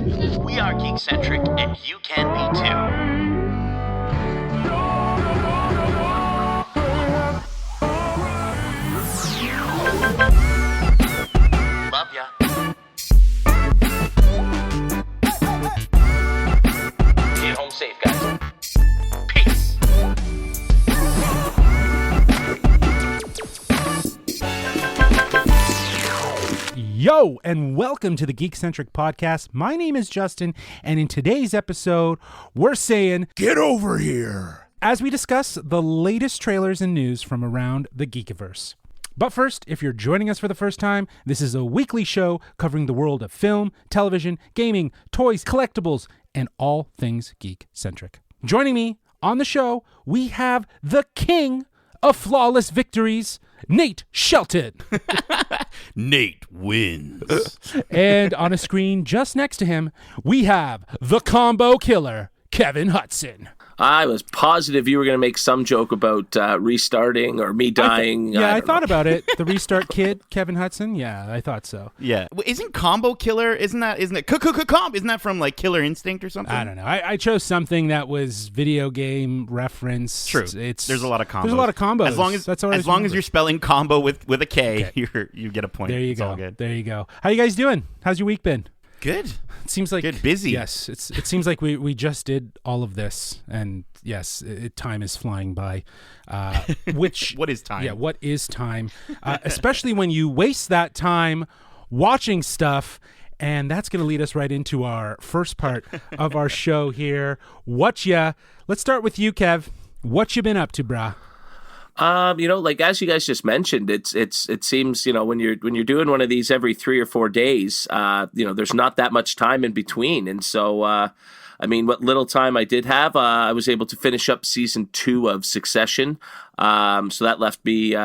We are Geekcentric, and you can be too. Love ya. Get home safe, guys. Peace. Yo, and welcome to the Geekcentric Podcast. My name is Justin, and in today's episode, we're saying, get over here, as we discuss the latest trailers and news from around the Geekiverse. But first, if you're joining us for the first time, this is a weekly show covering the world of film, television, gaming, toys, collectibles, and all things geek-centric. Joining me on the show, we have the king of flawless victories, Nate Shelton. Nate wins. And on a screen just next to him, we have the combo killer, Kevin Hudson. I was positive you were going to make some joke about restarting or me dying. I thought about it. The restart kid, Kevin Hudson. Yeah, I thought so. Yeah. Well, isn't Combo Killer, isn't it isn't that from like Killer Instinct or something? I don't know. I chose something that was video game reference. True. There's a lot of combos. There's a lot of combos. As long as you're spelling combo with a K, okay. you get a point. There you it's go. All good. There you go. How you guys doing? How's your week been? Good. It seems like good. Busy. Yes, it seems like we just did all of this, and yes, time is flying by. Which what is time? Yeah, what is time? Especially when you waste that time watching stuff, and that's going to lead us right into our first part of our show here. Let's start with you, Kev. What you been up to, brah? Like as you guys just mentioned, it seems, when you're doing one of these every 3 or 4 days, there's not that much time in between. And so, what little time I did have, I was able to finish up season 2 of Succession. So that left me,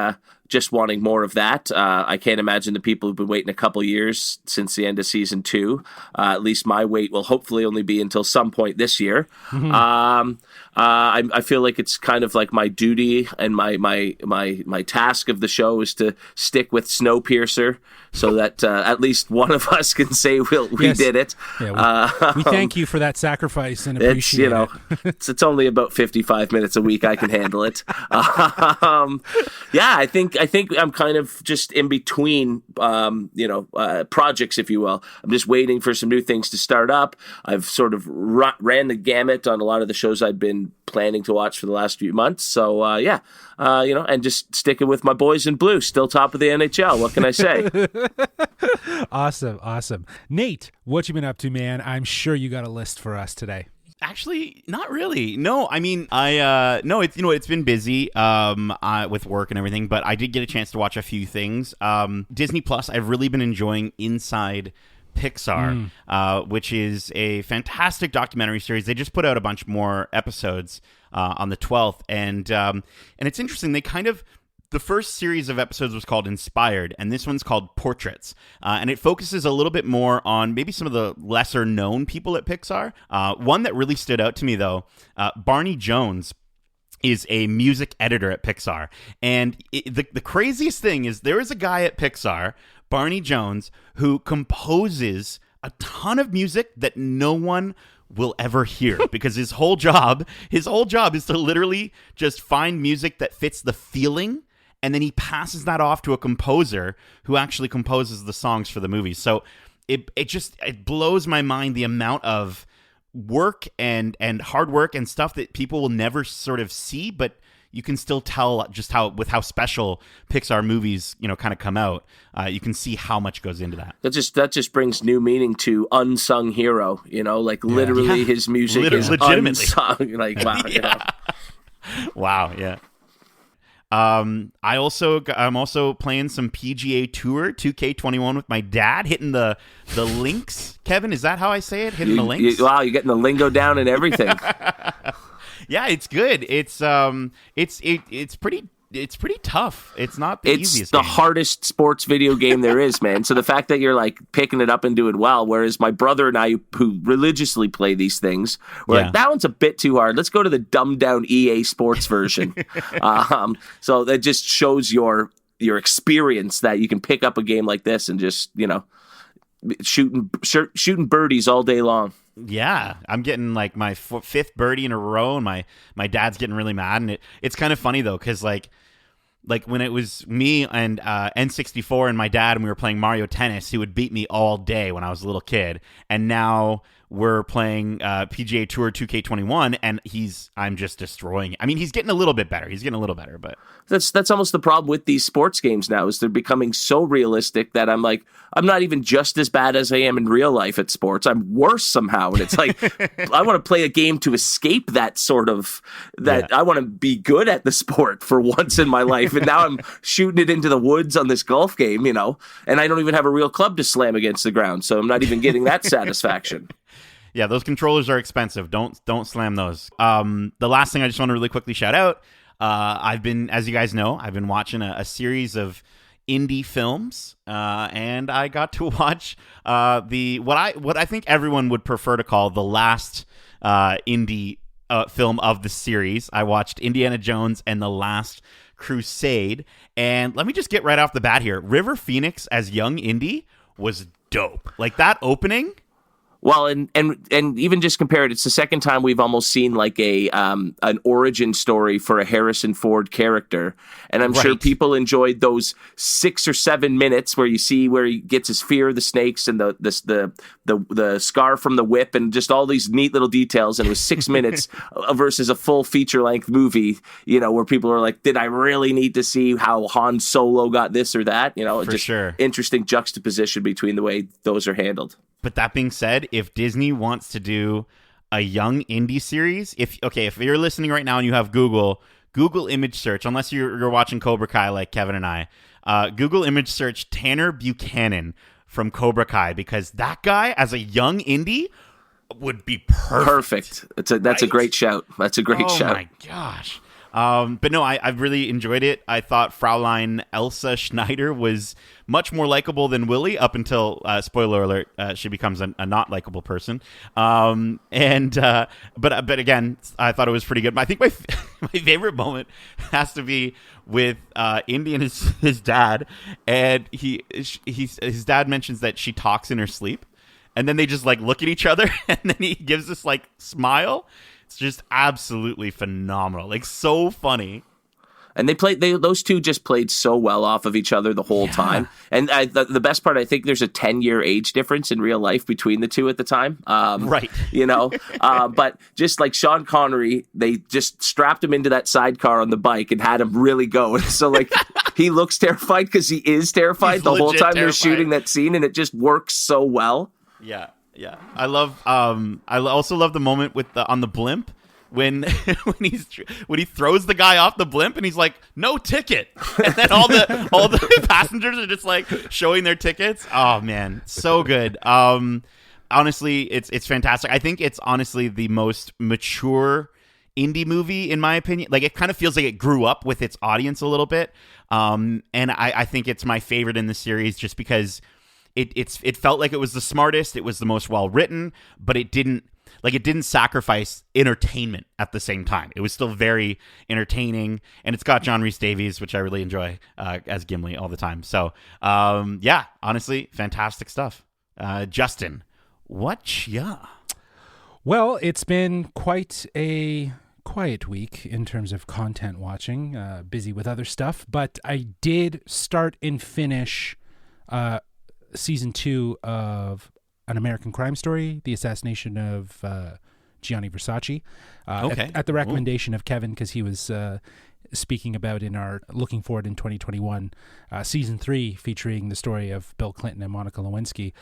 just wanting more of that. I can't imagine the people who've been waiting a couple years since the end of season 2. At least my wait will hopefully only be until some point this year. Mm-hmm. I feel like it's kind of like my duty and my task of the show is to stick with Snowpiercer so that at least one of us can say we did it. Yeah, we thank you for that sacrifice and appreciate it. It's only about 55 minutes a week. I can handle it. I think I'm kind of just in between, projects, if you will. I'm just waiting for some new things to start up. I've sort of ran the gamut on a lot of the shows I've been planning to watch for the last few months. So, and just sticking with my boys in blue, still top of the NHL. What can I say? Awesome. Nate, what you been up to, man? I'm sure you got a list for us today. Actually, not really. No, it's been busy with work and everything, but I did get a chance to watch a few things. Disney Plus, I've really been enjoying Inside Pixar, which is a fantastic documentary series. They just put out a bunch more episodes on the 12th, and it's interesting. The first series of episodes was called Inspired, and this one's called Portraits. And it focuses a little bit more on maybe some of the lesser-known people at Pixar. One that really stood out to me, though, Barney Jones is a music editor at Pixar. And the craziest thing is there is a guy at Pixar, Barney Jones, who composes a ton of music that no one will ever hear because his whole job is to literally just find music that fits the feeling, and then he passes that off to a composer who actually composes the songs for the movies. So it blows my mind the amount of work and hard work and stuff that people will never sort of see, but you can still tell just how special Pixar movies, kind of come out. You can see how much goes into that. That just brings new meaning to unsung hero. Literally his music is legitimately unsung. Like wow, yeah. Wow, yeah. I'm also playing some PGA Tour 2K21 with my dad, hitting the links. Kevin, is that how I say it? Hitting the links? Wow, you're getting the lingo down and everything. Yeah, it's good. It's pretty tough. It's not the easiest. It's the hardest sports video game there is, man. So the fact that you're like picking it up and doing well, whereas my brother and I, who religiously play these things, we're like, that one's a bit too hard. Let's go to the dumbed down EA Sports version. So that just shows your experience that you can pick up a game like this and just shooting birdies all day long. Yeah, I'm getting like my fifth birdie in a row, and my dad's getting really mad. And it's kind of funny though, because like when it was me and N64 and my dad, and we were playing Mario Tennis, he would beat me all day when I was a little kid. And now we're playing PGA Tour 2K21, and I'm just destroying it. I mean, he's getting a little bit better. He's getting a little better, but that's almost the problem with these sports games now, is they're becoming so realistic that I'm like, I'm not even just as bad as I am in real life at sports. I'm worse somehow. And it's like, I want to play a game to escape that sort of, I want to be good at the sport for once in my life. And now I'm shooting it into the woods on this golf game, and I don't even have a real club to slam against the ground. So I'm not even getting that satisfaction. Yeah, those controllers are expensive. Don't slam those. The last thing I just want to really quickly shout out, as you guys know, I've been watching a series of indie films, and I got to watch what I think everyone would prefer to call the last indie film of the series. I watched Indiana Jones and the Last Crusade, and let me just get right off the bat here. River Phoenix as young Indy was dope. Like that opening. Well, and even just compare it, it's the second time we've almost seen like an origin story for a Harrison Ford character, and I'm sure people enjoyed those 6 or 7 minutes where you see where he gets his fear of the snakes and the scar from the whip and just all these neat little details. And it was 6 minutes versus a full feature length movie, where people are like, did I really need to see how Han Solo got this or that? For sure. Interesting juxtaposition between the way those are handled. But that being said, if Disney wants to do a young indie series, if you're listening right now and you have Google image search, unless you're watching Cobra Kai like Kevin and I, Google image search Tanner Buchanan from Cobra Kai, because that guy as a young indie would be perfect. That's a great shout. That's a great shout. Oh my gosh. But no, I've really enjoyed it. I thought Fraulein Elsa Schneider was much more likable than Willie up until, spoiler alert, she becomes a not likable person. But again, I thought it was pretty good. I think my favorite moment has to be with Indy and his dad, and his dad mentions that she talks in her sleep, and then they just like look at each other, and then he gives this like smile. It's just absolutely phenomenal, like so funny. And those two just played so well off of each other the whole time. And the best part, I think there's a 10-year age difference in real life between the two at the time. Right. But just like Sean Connery, they just strapped him into that sidecar on the bike and had him really go. So like he looks terrified because he is terrified the whole time they're shooting that scene, and it just works so well. Yeah. Yeah, I love. I also love the moment on the blimp when he throws the guy off the blimp and he's like, "No ticket," and then all the passengers are just like showing their tickets. Oh man, so good. Honestly, it's fantastic. I think it's honestly the most mature indie movie in my opinion. Like it kind of feels like it grew up with its audience a little bit, and I think it's my favorite in the series just because. It felt like it was the smartest, it was the most well written, but it didn't sacrifice entertainment at the same time. It was still very entertaining, and it's got John Rhys Davies, which I really enjoy as Gimli all the time. So honestly, fantastic stuff. Justin, what ya? Well, it's been quite a quiet week in terms of content watching, busy with other stuff, but I did start and finish season 2 of An American Crime Story, the assassination of Gianni Versace, at the recommendation of Kevin, because he was speaking about in our Looking Forward in 2021 season 3, featuring the story of Bill Clinton and Monica Lewinsky.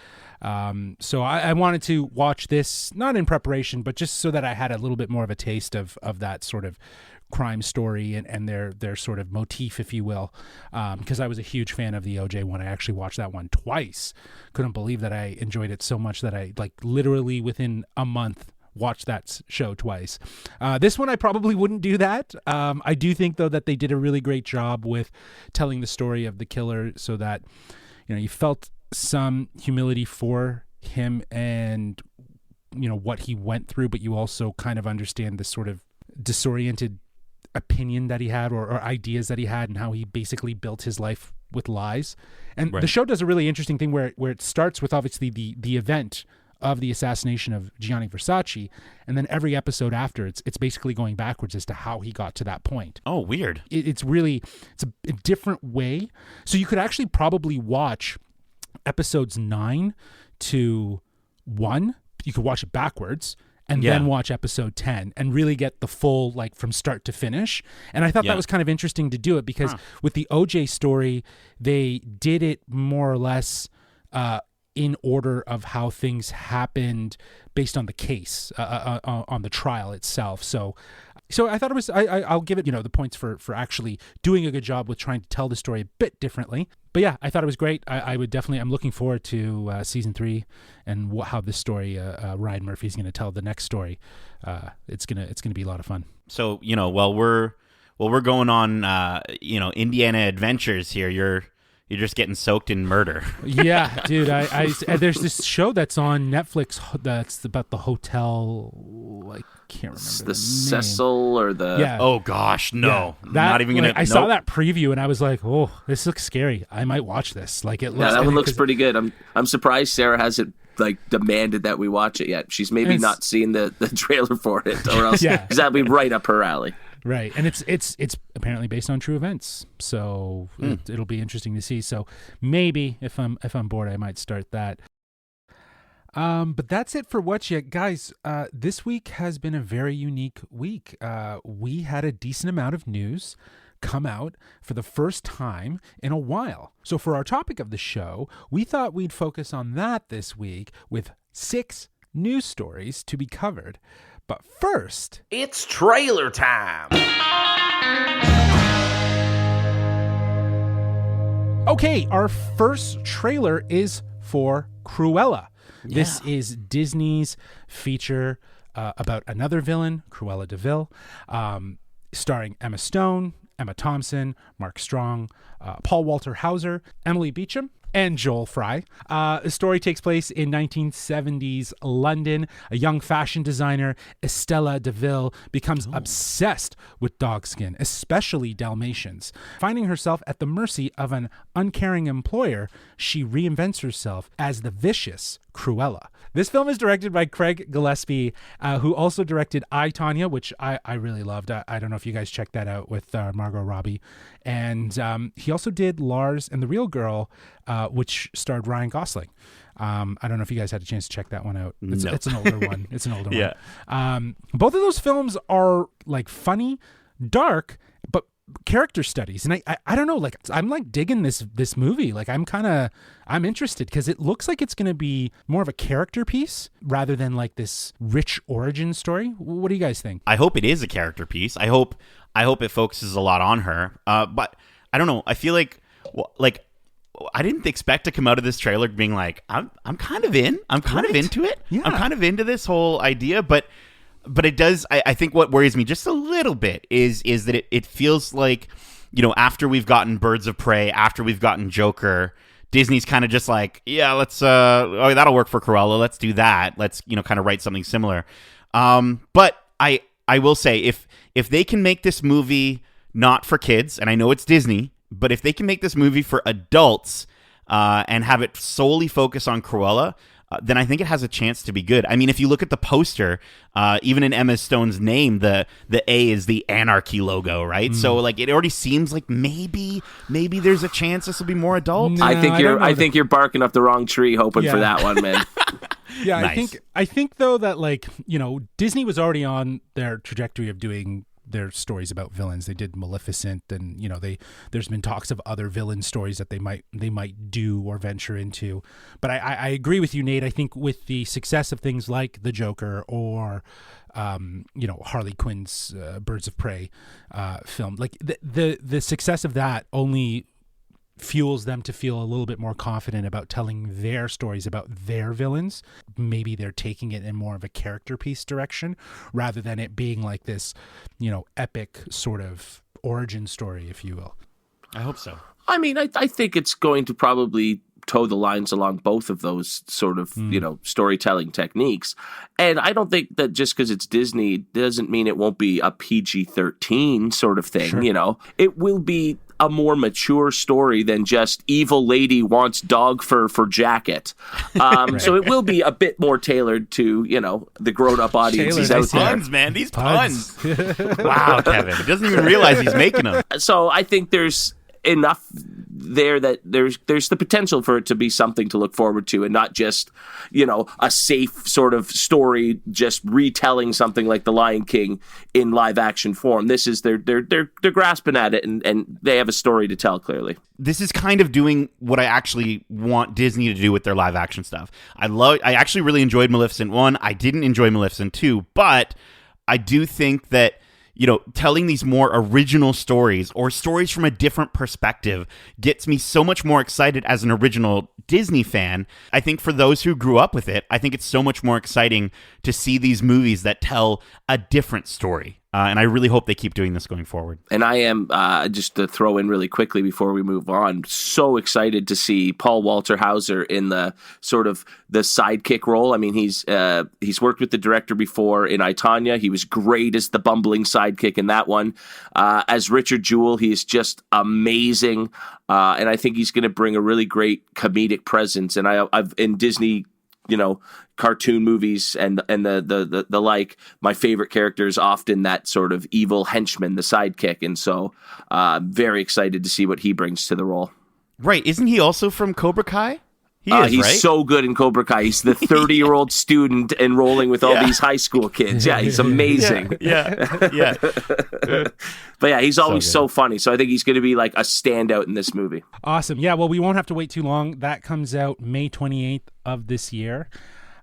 So I wanted to watch this, not in preparation, but just so that I had a little bit more of a taste of that sort of crime story and their sort of motif, if you will, because I was a huge fan of the OJ one. I actually watched that one twice. Couldn't believe that I enjoyed it so much that I like literally within a month watched that show twice. This one I probably wouldn't do that. I do think though that they did a really great job with telling the story of the killer, so that you felt some humility for him and what he went through, but you also kind of understand the sort of disoriented opinion that he had or ideas that he had, and how he basically built his life with lies. And Right. the show does a really interesting thing where it starts with obviously the event of the assassination of Gianni Versace, and then every episode after it's basically going backwards as to how he got to that point. Oh, weird. It's a different way. So you could actually probably watch episodes 9 to 1. You could watch it backwards and then watch episode 10 and really get the full, like, from start to finish. And I thought that was kind of interesting to do it because with the OJ story, they did it more or less in order of how things happened based on the case, on the trial itself. So I thought it was, I'll give it, the points for actually doing a good job with trying to tell the story a bit differently. But yeah, I thought it was great. I would definitely, I'm looking forward to season 3 and how this story, Ryan Murphy's going to tell the next story. It's gonna be a lot of fun. So, while we're going on, Indiana adventures here, you're just getting soaked in murder. Yeah, dude. I there's this show that's on Netflix that's about the hotel. I can't remember the Cecil or the. Yeah. Oh gosh, no. Yeah. Not even gonna. I saw that preview and I was like, oh, this looks scary. I might watch this. Like it looks. Yeah, that one looks pretty good. I'm surprised Sarah hasn't demanded that we watch it yet. She's maybe not seen the trailer for it, or else because that'd be right up her alley. Right, and it's apparently based on true events, so it'll be interesting to see. So maybe if I'm bored, I might start that. But that's it for What You guys. This week has been a very unique week. We had a decent amount of news come out for the first time in a while. So for our topic of the show, we thought we'd focus on that this week with 6 news stories to be covered. But first, It's trailer time. okay, our first trailer is for Cruella. Yeah. This is Disney's feature about another villain, Cruella de Vil, starring Emma Stone, Emma Thompson, Mark Strong, Paul Walter Hauser, Emily Beecham, and Joel Fry. The story takes place in 1970s London. A young fashion designer, Estella DeVille, becomes obsessed with dog skin, especially Dalmatians. Finding herself at the mercy of an uncaring employer, she reinvents herself as the vicious Cruella. This film is directed by Craig Gillespie, who also directed I, Tonya, which I really loved. I don't know if you guys checked that out with Margot Robbie. And he also did Lars and the Real Girl, which starred Ryan Gosling. I don't know if you guys had a chance to check that one out. It's an older one. It's an older one. Both of those films are like funny, dark, but character studies. And I don't know, like I'm like digging this movie. Like I'm interested because it looks like it's going to be more of a character piece rather than like this rich origin story. What do you guys think? I hope it is a character piece. I hope it focuses a lot on her. But I don't know. I feel like I didn't expect to come out of this trailer being like, I'm kind of in. I'm kind of into it. Yeah. I'm kind of into this whole idea, but it does. I think what worries me just a little bit is that it feels like, after we've gotten Birds of Prey, after we've gotten Joker, Disney's kind of just like, yeah, let's that'll work for Cruella. Let's do that. Let's kind of write something similar. But I will say if they can make this movie not for kids, and I know it's Disney, but if they can make this movie for adults and have it solely focus on Cruella, then I think it has a chance to be good. I mean, if you look at the poster, even in Emma Stone's name, the A is the Anarchy logo, right? So like it already seems like maybe there's a chance this will be more adult. No, I think you're barking up the wrong tree hoping for that one, man. Yeah, Nice. I think though that Disney was already on their trajectory of doing their stories about villains. They did Maleficent, and there's been talks of other villain stories that they might do or venture into. But I agree with you, Nate. I think with the success of things like the Joker or Harley Quinn's Birds of Prey film, like the success of that only fuels them to feel a little bit more confident about telling their stories about their villains. Maybe they're taking it in more of a character piece direction rather than it being like this, epic sort of origin story, if you will. I hope so. I mean, I think it's going to probably toe the lines along both of those sort of, storytelling techniques. And I don't think that just because it's Disney doesn't mean it won't be a PG-13 sort of thing, Sure. It will be a more mature story than just evil lady wants dog fur for jacket. So it will be a bit more tailored to, the grown-up audiences out there. Puns, man. These puns. Wow, Kevin. He doesn't even realize he's making them. So I think there's enough there that there's the potential for it to be something to look forward to, and not just a safe sort of story just retelling something like The Lion King in live action form. This is they're grasping at it, and they have a story to tell clearly. This is kind of doing what I actually want Disney to do with their live action stuff. I actually really enjoyed Maleficent 1. I didn't enjoy Maleficent 2, but I do think that telling these more original stories or stories from a different perspective gets me so much more excited as an original Disney fan. I think for those who grew up with it, I think it's so much more exciting to see these movies that tell a different story. And I really hope they keep doing this going forward. And I am, just to throw in really quickly before we move on, so excited to see Paul Walter Hauser in the sort of the sidekick role. I mean, he's worked with the director before in I, Tonya. He was great as the bumbling sidekick in that one. As Richard Jewell, he is just amazing. And I think he's going to bring a really great comedic presence. And I've in Disney, cartoon movies and the like, my favorite character is often that sort of evil henchman, the sidekick. And so very excited to see what he brings to the role. Right. Isn't he also from Cobra Kai? He's right? so good in Cobra Kai. He's the 30-year-old student enrolling with all these high school kids. Yeah, he's amazing. Yeah. But yeah, he's always so funny. So I think he's going to be like a standout in this movie. Awesome. Yeah, well, we won't have to wait too long. That comes out May 28th of this year.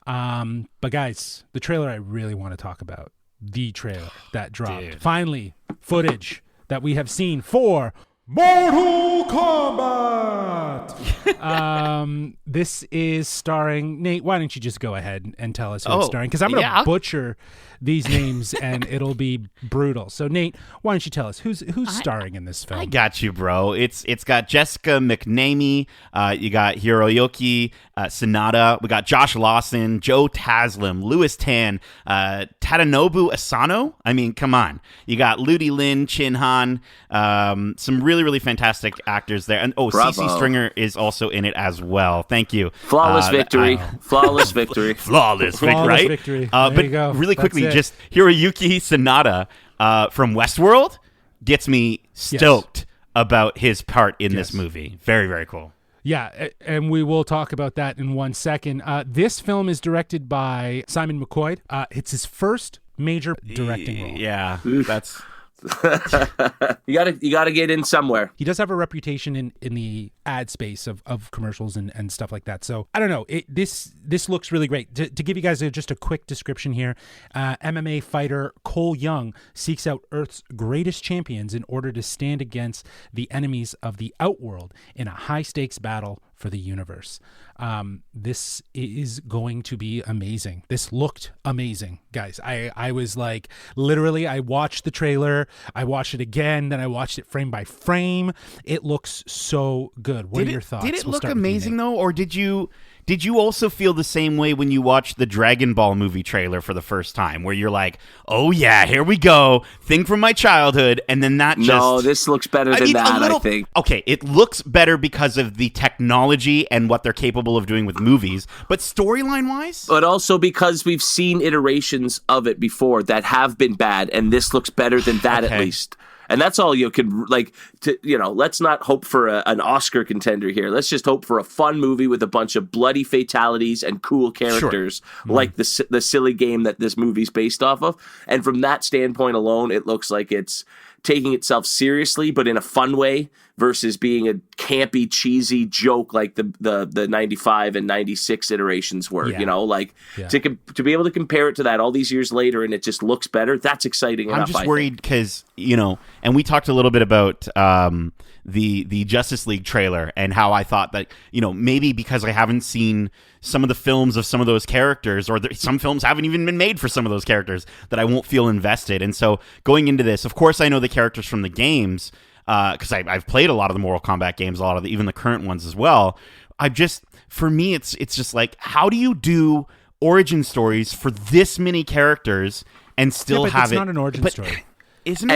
But guys, the trailer I really want to talk about. The trailer that dropped. Dude. Finally, footage that we have seen for Mortal Kombat. This is starring Nate. Why don't you just go ahead and tell us who it's starring? Because I'm going to butcher these names and it'll be brutal. So Nate, why don't you tell us who's starring in this film? I got you, bro. It's got Jessica McNamee. You got Hiroyuki Sanada. We got Josh Lawson, Joe Taslim, Louis Tan, Tadanobu Asano. I mean, come on. You got Ludi Lin, Chin Han. Some really, really fantastic actors there. And CeCe Stringer is also in it as well. Thank you. Flawless victory. Flawless victory. Flawless victory, right? Victory. But you go. really quickly, That's it. just Hiroyuki Sanada from Westworld gets me stoked about his part in this movie. Very, very cool. Yeah, and we will talk about that in 1 second. This film is directed by Simon McQuoid. It's his first major directing role. Yeah, that's... You gotta get in somewhere. He does have a reputation in the ad space of commercials and stuff like that. So I don't know. This looks really great. To give you guys just a quick description here, MMA fighter Cole Young seeks out Earth's greatest champions in order to stand against the enemies of the Outworld in a high stakes battle for the universe. This is going to be amazing. This looked amazing, guys. I was like, literally, I watched the trailer, I watched it again, then I watched it frame by frame. It looks so good. What are your thoughts? Did it We'll look start with you, amazing Nate. though, or did you also feel the same way when you watched the Dragon Ball movie trailer for the first time, where you're like, oh yeah, here we go, thing from my childhood, and then that just... No, this looks better than that, I think. Okay, it looks better because of the technology and what they're capable of doing with movies, but storyline-wise? But also because we've seen iterations of it before that have been bad, and this looks better than that at least. And that's all you can, let's not hope for an Oscar contender here. Let's just hope for a fun movie with a bunch of bloody fatalities and cool characters, like the silly game that this movie's based off of. And from that standpoint alone, it looks like it's taking itself seriously, but in a fun way, versus being a campy, cheesy joke like the 95 and 96 iterations were, to be able to compare it to that all these years later and it just looks better, that's exciting enough. I'm just worried because, and we talked a little bit about the Justice League trailer and how I thought that, maybe because I haven't seen some of the films of some of those characters, or some films haven't even been made for some of those characters, that I won't feel invested. And so going into this, of course, I know the characters from the games, because I've played a lot of the Mortal Kombat games, a lot of even the current ones as well. For me, it's just like, how do you do origin stories for this many characters and still have it's it? Not an origin story. isn't it?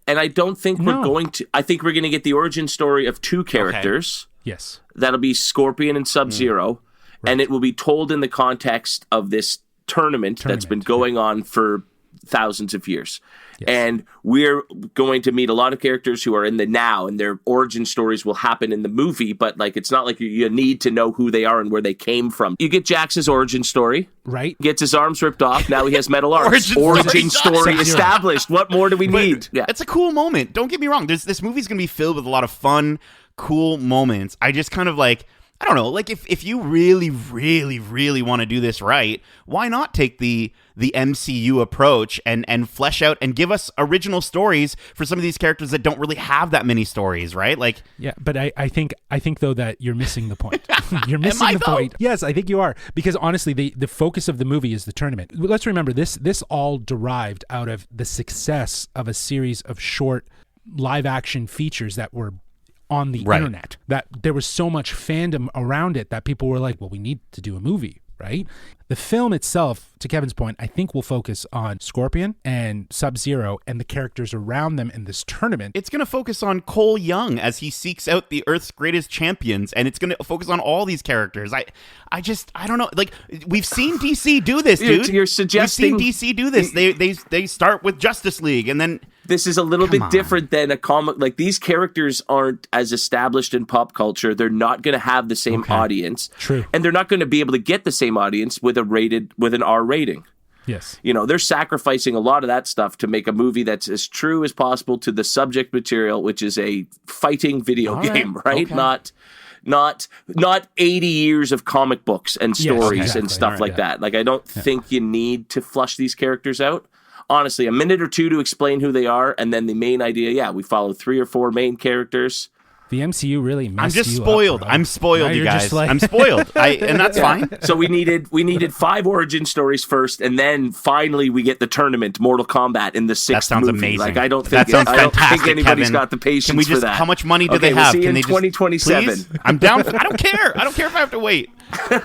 And I don't think we're going to. I think we're going to get the origin story of two characters. Okay. Yes, that'll be Scorpion and Sub-Zero, and it will be told in the context of this tournament that's been going on for thousands of years. Yes. And we're going to meet a lot of characters who are in the now, and their origin stories will happen in the movie, but like it's not like you need to know who they are and where they came from. You get Jax's origin story. Right. Gets his arms ripped off. Now he has metal arms. origin story established. What more do we need? Yeah. It's a cool moment. Don't get me wrong. This movie's going to be filled with a lot of fun, cool moments. I just kind of like, I don't know, like if you really, really, really want to do this right, why not take the MCU approach and flesh out and give us original stories for some of these characters that don't really have that many stories, right? Like, yeah, but I think though that you're missing the point. You're missing the point. Yes, I think you are, because honestly, the focus of the movie is the tournament. Let's remember this all derived out of the success of a series of short live action features that were on the internet, that there was so much fandom around it that people were like, well, we need to do a movie, right? The film itself, to Kevin's point, I think will focus on Scorpion and Sub-Zero and the characters around them in this tournament. It's going to focus on Cole Young as he seeks out the Earth's greatest champions, and it's going to focus on all these characters. I don't know. Like, we've seen DC do this, dude. You're suggesting we've seen DC do this. They start with Justice League, and then this is a little bit different than a comic. Like, these characters aren't as established in pop culture. They're not going to have the same audience. True. And they're not going to be able to get the same audience with an R rating. Yes. You know, they're sacrificing a lot of that stuff to make a movie that's as true as possible to the subject material, which is a fighting video game, right? Okay. Not 80 years of comic books and stories and stuff like that. Like, I don't think you need to flush these characters out. Honestly, a minute or two to explain who they are, and then the main idea, we follow 3 or 4 main characters. The MCU really messed I'm just you spoiled. up, I'm spoiled, now you guys. Like... I'm spoiled. And that's fine. So we needed 5 origin stories first, and then finally we get the tournament, Mortal Kombat, in the 6th That sounds movie. amazing. Like, I don't that think sounds fantastic, anybody's Kevin. got the patience Can we just, for that. How much money do they we'll have? see Can in they 2027. Please? I'm down. I don't care. I don't care if I have to wait.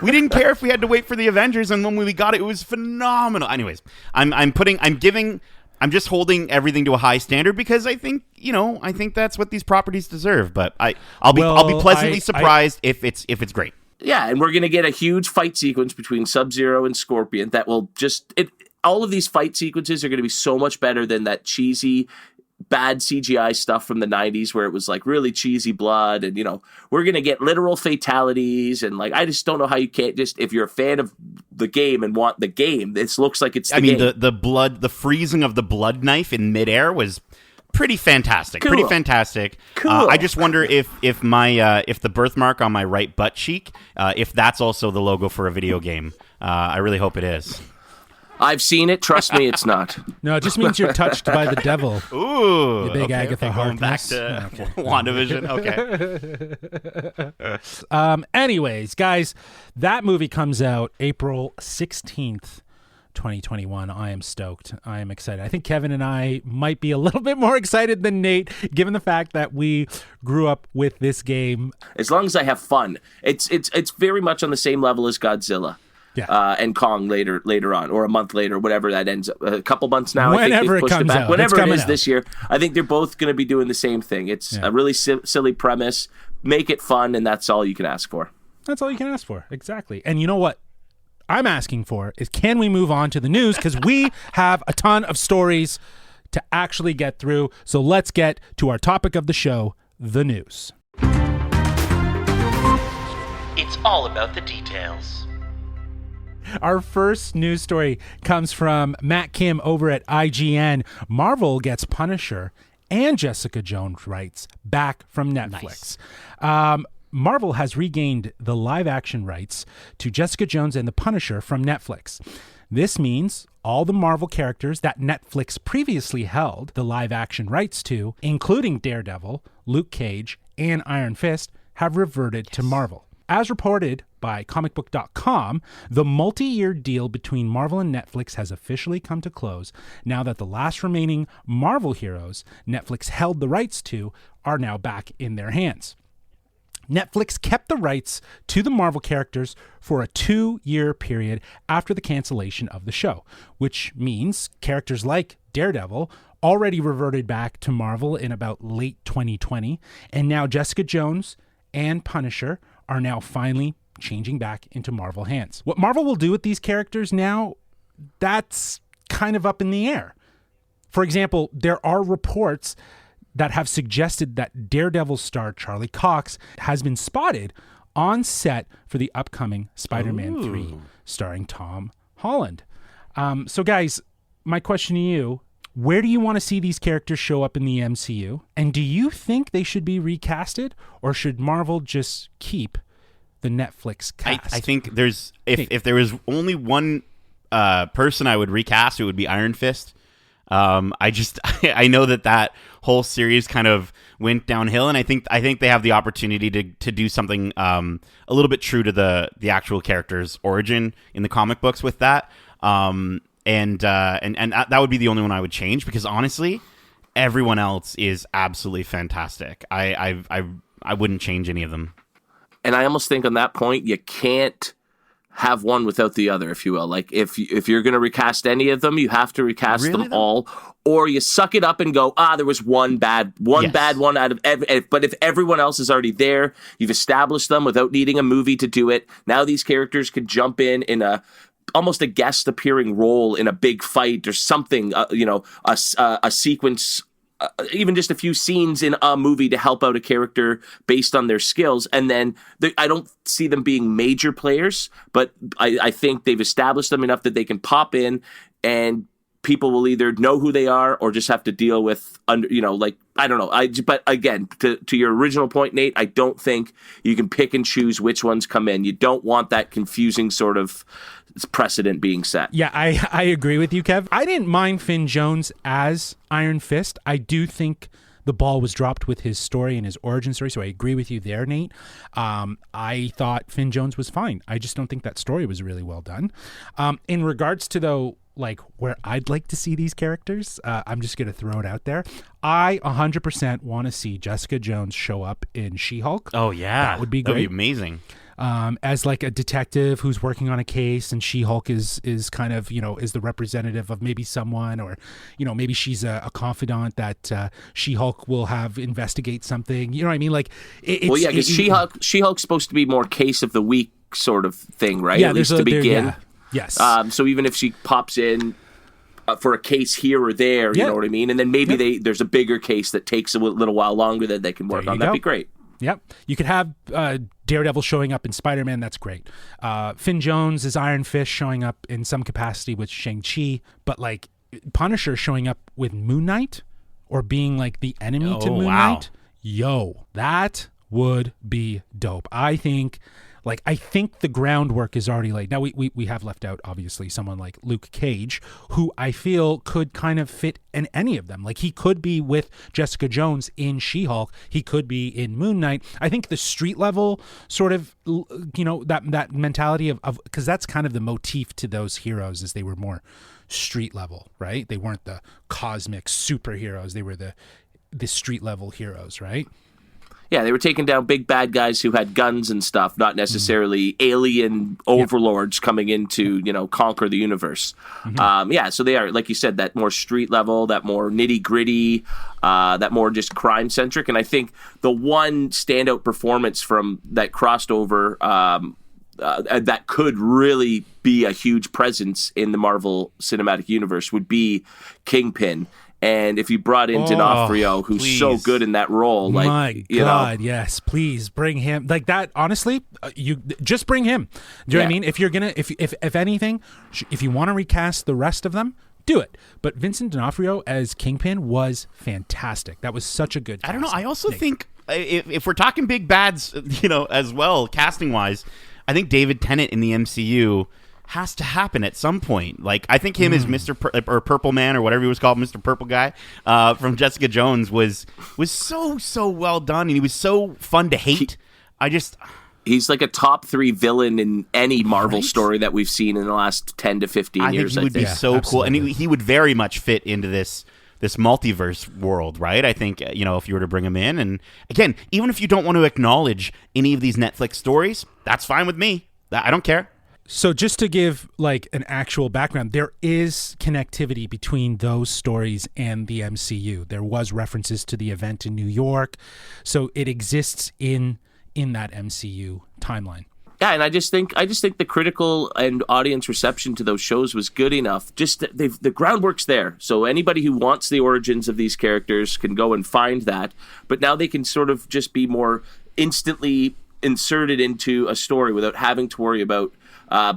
We didn't care if we had to wait for the Avengers, and when we got it, it was phenomenal. Anyways, I'm just holding everything to a high standard because I think that's what these properties deserve. But I'll be pleasantly surprised if it's great. Yeah, and we're gonna get a huge fight sequence between Sub-Zero and Scorpion that will all of these fight sequences are gonna be so much better than that cheesy, bad CGI stuff from the 90s where it was like really cheesy blood, and we're gonna get literal fatalities, and like I just don't know how you can't just, if you're a fan of the game and want the game, this looks like it's the game. the freezing of the blood knife in midair was pretty fantastic. Cool. Pretty fantastic. Cool. I just wonder if the birthmark on my right butt cheek, if that's also the logo for a video game. I really hope it is. I've seen it. Trust me, it's not. No, it just means you're touched by the devil. Ooh, the big Agatha Harkness. Going back to WandaVision. Okay. Anyways, guys, that movie comes out April 16th. 2021. I am stoked. I am excited. I think Kevin and I might be a little bit more excited than Nate, given the fact that we grew up with this game. As long as I have fun, it's very much on the same level as Godzilla. Yeah. And Kong later on, or a month later, whatever that ends up. A couple months now. Whenever I think it comes out. Whenever it is this year. I think they're both going to be doing the same thing. It's a really silly premise. Make it fun, and that's all you can ask for. That's all you can ask for. Exactly. And you know what I'm asking for is, can we move on to the news? Because we have a ton of stories to actually get through. So let's get to our topic of the show, the news. It's all about the details. Our first news story comes from Matt Kim over at IGN. Marvel gets Punisher and Jessica Jones rights back from Netflix. Nice. Marvel has regained the live-action rights to Jessica Jones and the Punisher from Netflix. This means all the Marvel characters that Netflix previously held the live-action rights to, including Daredevil, Luke Cage, and Iron Fist, have reverted to Marvel. As reported by comicbook.com, the multi-year deal between Marvel and Netflix has officially come to close now that the last remaining Marvel heroes Netflix held the rights to are now back in their hands. Netflix kept the rights to the Marvel characters for a 2-year period after the cancellation of the show, which means characters like Daredevil already reverted back to Marvel in about late 2020, and now Jessica Jones and Punisher are now finally changing back into Marvel hands. What Marvel will do with these characters now, that's kind of up in the air. For example, there are reports that have suggested that Daredevil star Charlie Cox has been spotted on set for the upcoming Spider-Man 3 starring Tom Holland. So guys, my question to you, where do you want to see these characters show up in the MCU? And do you think they should be recasted, or should Marvel just keep the Netflix cast? I think there's if there was only one person I would recast, it would be Iron Fist. I know that whole series kind of went downhill, and I think they have the opportunity to do something a little bit true to the actual character's origin in the comic books with that. And that would be the only one I would change, because honestly, everyone else is absolutely fantastic. I wouldn't change any of them. And I almost think on that point, you can't have one without the other, if you will. Like if you're going to recast any of them, you have to recast them all, or you suck it up and go, there was one bad one out of but if everyone else is already there, you've established them without needing a movie to do it. Now these characters could jump in almost a guest appearing role in a big fight or something, a sequence, even just a few scenes in a movie to help out a character based on their skills. And then I don't see them being major players, but I think they've established them enough that they can pop in and people will either know who they are or just have to deal with, I don't know. But again, to your original point, Nate, I don't think you can pick and choose which ones come in. You don't want that confusing sort of precedent being set. Yeah, I agree with you, Kev. I didn't mind Finn Jones as Iron Fist. I do think the ball was dropped with his story and his origin story, so I agree with you there, Nate. I thought Finn Jones was fine. I just don't think that story was really well done. In regards to, though, like where I'd like to see these characters, I'm just going to throw it out there. I 100% want to see Jessica Jones show up in She-Hulk. Oh, yeah. That would be great. That would be amazing. As like a detective who's working on a case, and She-Hulk is kind of, is the representative of maybe someone, or, maybe she's a confidant that She-Hulk will have investigate something. You know what I mean? Like, because She-Hulk's supposed to be more case of the week sort of thing, right? Yeah, at least to begin. Yeah. Yes. So even if she pops in for a case here or there, you know what I mean? And then maybe there's a bigger case that takes a little while longer that they can work on. That'd be great. Yep. You could have Daredevil showing up in Spider-Man. That's great. Finn Jones is Iron Fist showing up in some capacity with Shang-Chi. But like Punisher showing up with Moon Knight, or being like the enemy to Moon Knight. Yo, that would be dope. I think the groundwork is already laid. Now, we have left out, obviously, someone like Luke Cage, who I feel could kind of fit in any of them. Like, he could be with Jessica Jones in She-Hulk. He could be in Moon Knight. I think the street level sort of, that mentality of because that's kind of the motif to those heroes, is they were more street level, right? They weren't the cosmic superheroes. They were the street level heroes, right? Yeah, they were taking down big bad guys who had guns and stuff, not necessarily alien overlords coming in to, conquer the universe. Mm-hmm. So they are, like you said, that more street level, that more nitty gritty, that more just crime centric. And I think the one standout performance from that crossed over that could really be a huge presence in the Marvel Cinematic Universe would be Kingpin. And if you brought in D'Onofrio, who's so good in that role, like, my God, yes, please bring him like that. Honestly, you just bring him. Do you know what I mean? If you're gonna, if anything, if you want to recast the rest of them, do it. But Vincent D'Onofrio as Kingpin was fantastic. That was such a good cast. I don't know. I also think if we're talking big bads, as well, casting wise, I think David Tennant in the MCU has to happen at some point. Like, I think him as Mr. or Purple Man, or whatever he was called, Mr. Purple Guy, from Jessica Jones was so well done, and he was so fun to hate. He's like a top 3 villain in any Marvel story that we've seen in the last 10 to 15 years. I think he would be so cool, and he would very much fit into this multiverse world, right? I think, if you were to bring him in, and again, even if you don't want to acknowledge any of these Netflix stories, that's fine with me. I don't care. So just to give like an actual background, there is connectivity between those stories and the MCU. There was references to the event in New York, so it exists in that MCU timeline. Yeah, and I just think the critical and audience reception to those shows was good enough. Just the groundwork's there, so anybody who wants the origins of these characters can go and find that. But now they can sort of just be more instantly inserted into a story without having to worry about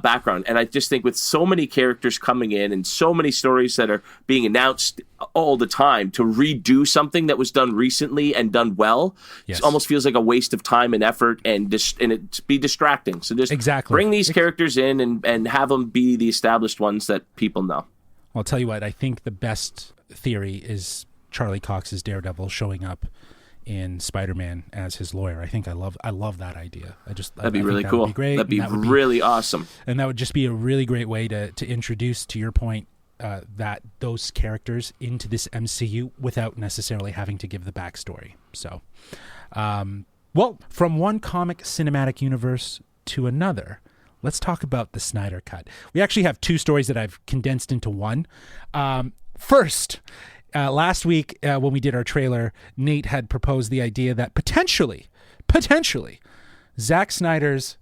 background. And I just think with so many characters coming in and so many stories that are being announced all the time, to redo something that was done recently and done well, yes, it almost feels like a waste of time and effort, and it be distracting. So just bring these characters in and have them be the established ones that people know. I'll tell you what, I think the best theory is Charlie Cox's Daredevil showing up in Spider-Man as his lawyer. I love that idea. That'd be really cool. Would be great. That'd be really awesome. And that would just be a really great way to introduce, to your point, that those characters into this MCU without necessarily having to give the backstory. So, well, from one comic cinematic universe to another, let's talk about the Snyder Cut. We actually have two stories that I've condensed into one. First, last week, when we did our trailer, Nate had proposed the idea that potentially, Zack Snyder's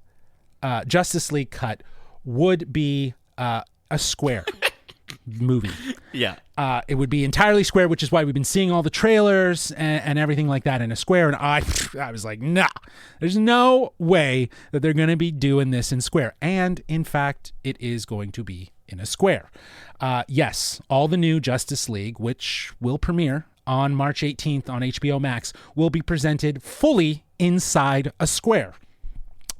Justice League cut would be a square movie. Yeah. It would be entirely square, which is why we've been seeing all the trailers and everything like that in a square. And I was like, nah, there's no way that they're going to be doing this in square. And in fact, it is going to be in a square. Yes, all the new Justice League, which will premiere on March 18th on HBO Max, will be presented fully inside a square.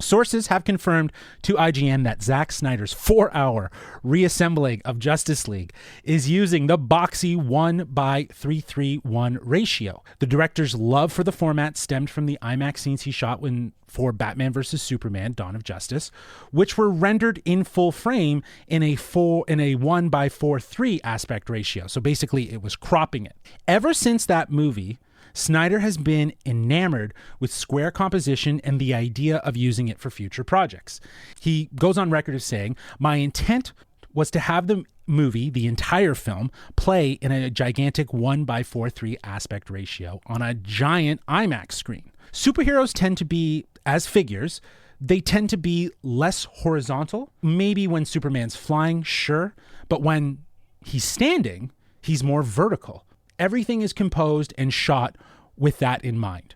Sources have confirmed to IGN that Zack Snyder's 4-hour reassembling of Justice League is using the boxy 1:331 ratio. The director's love for the format stemmed from the IMAX scenes he shot for Batman vs. Superman: Dawn of Justice, which were rendered in full frame in a 1:4:3 aspect ratio. So basically, it was cropping it. Ever since that movie, Snyder has been enamored with square composition and the idea of using it for future projects. He goes on record as saying, "My intent was to have the movie, the entire film, play in a gigantic 1:4:3 aspect ratio on a giant IMAX screen. Superheroes tend to be, as figures, they tend to be less horizontal. Maybe when Superman's flying, sure, but when he's standing, he's more vertical. Everything is composed and shot with that in mind.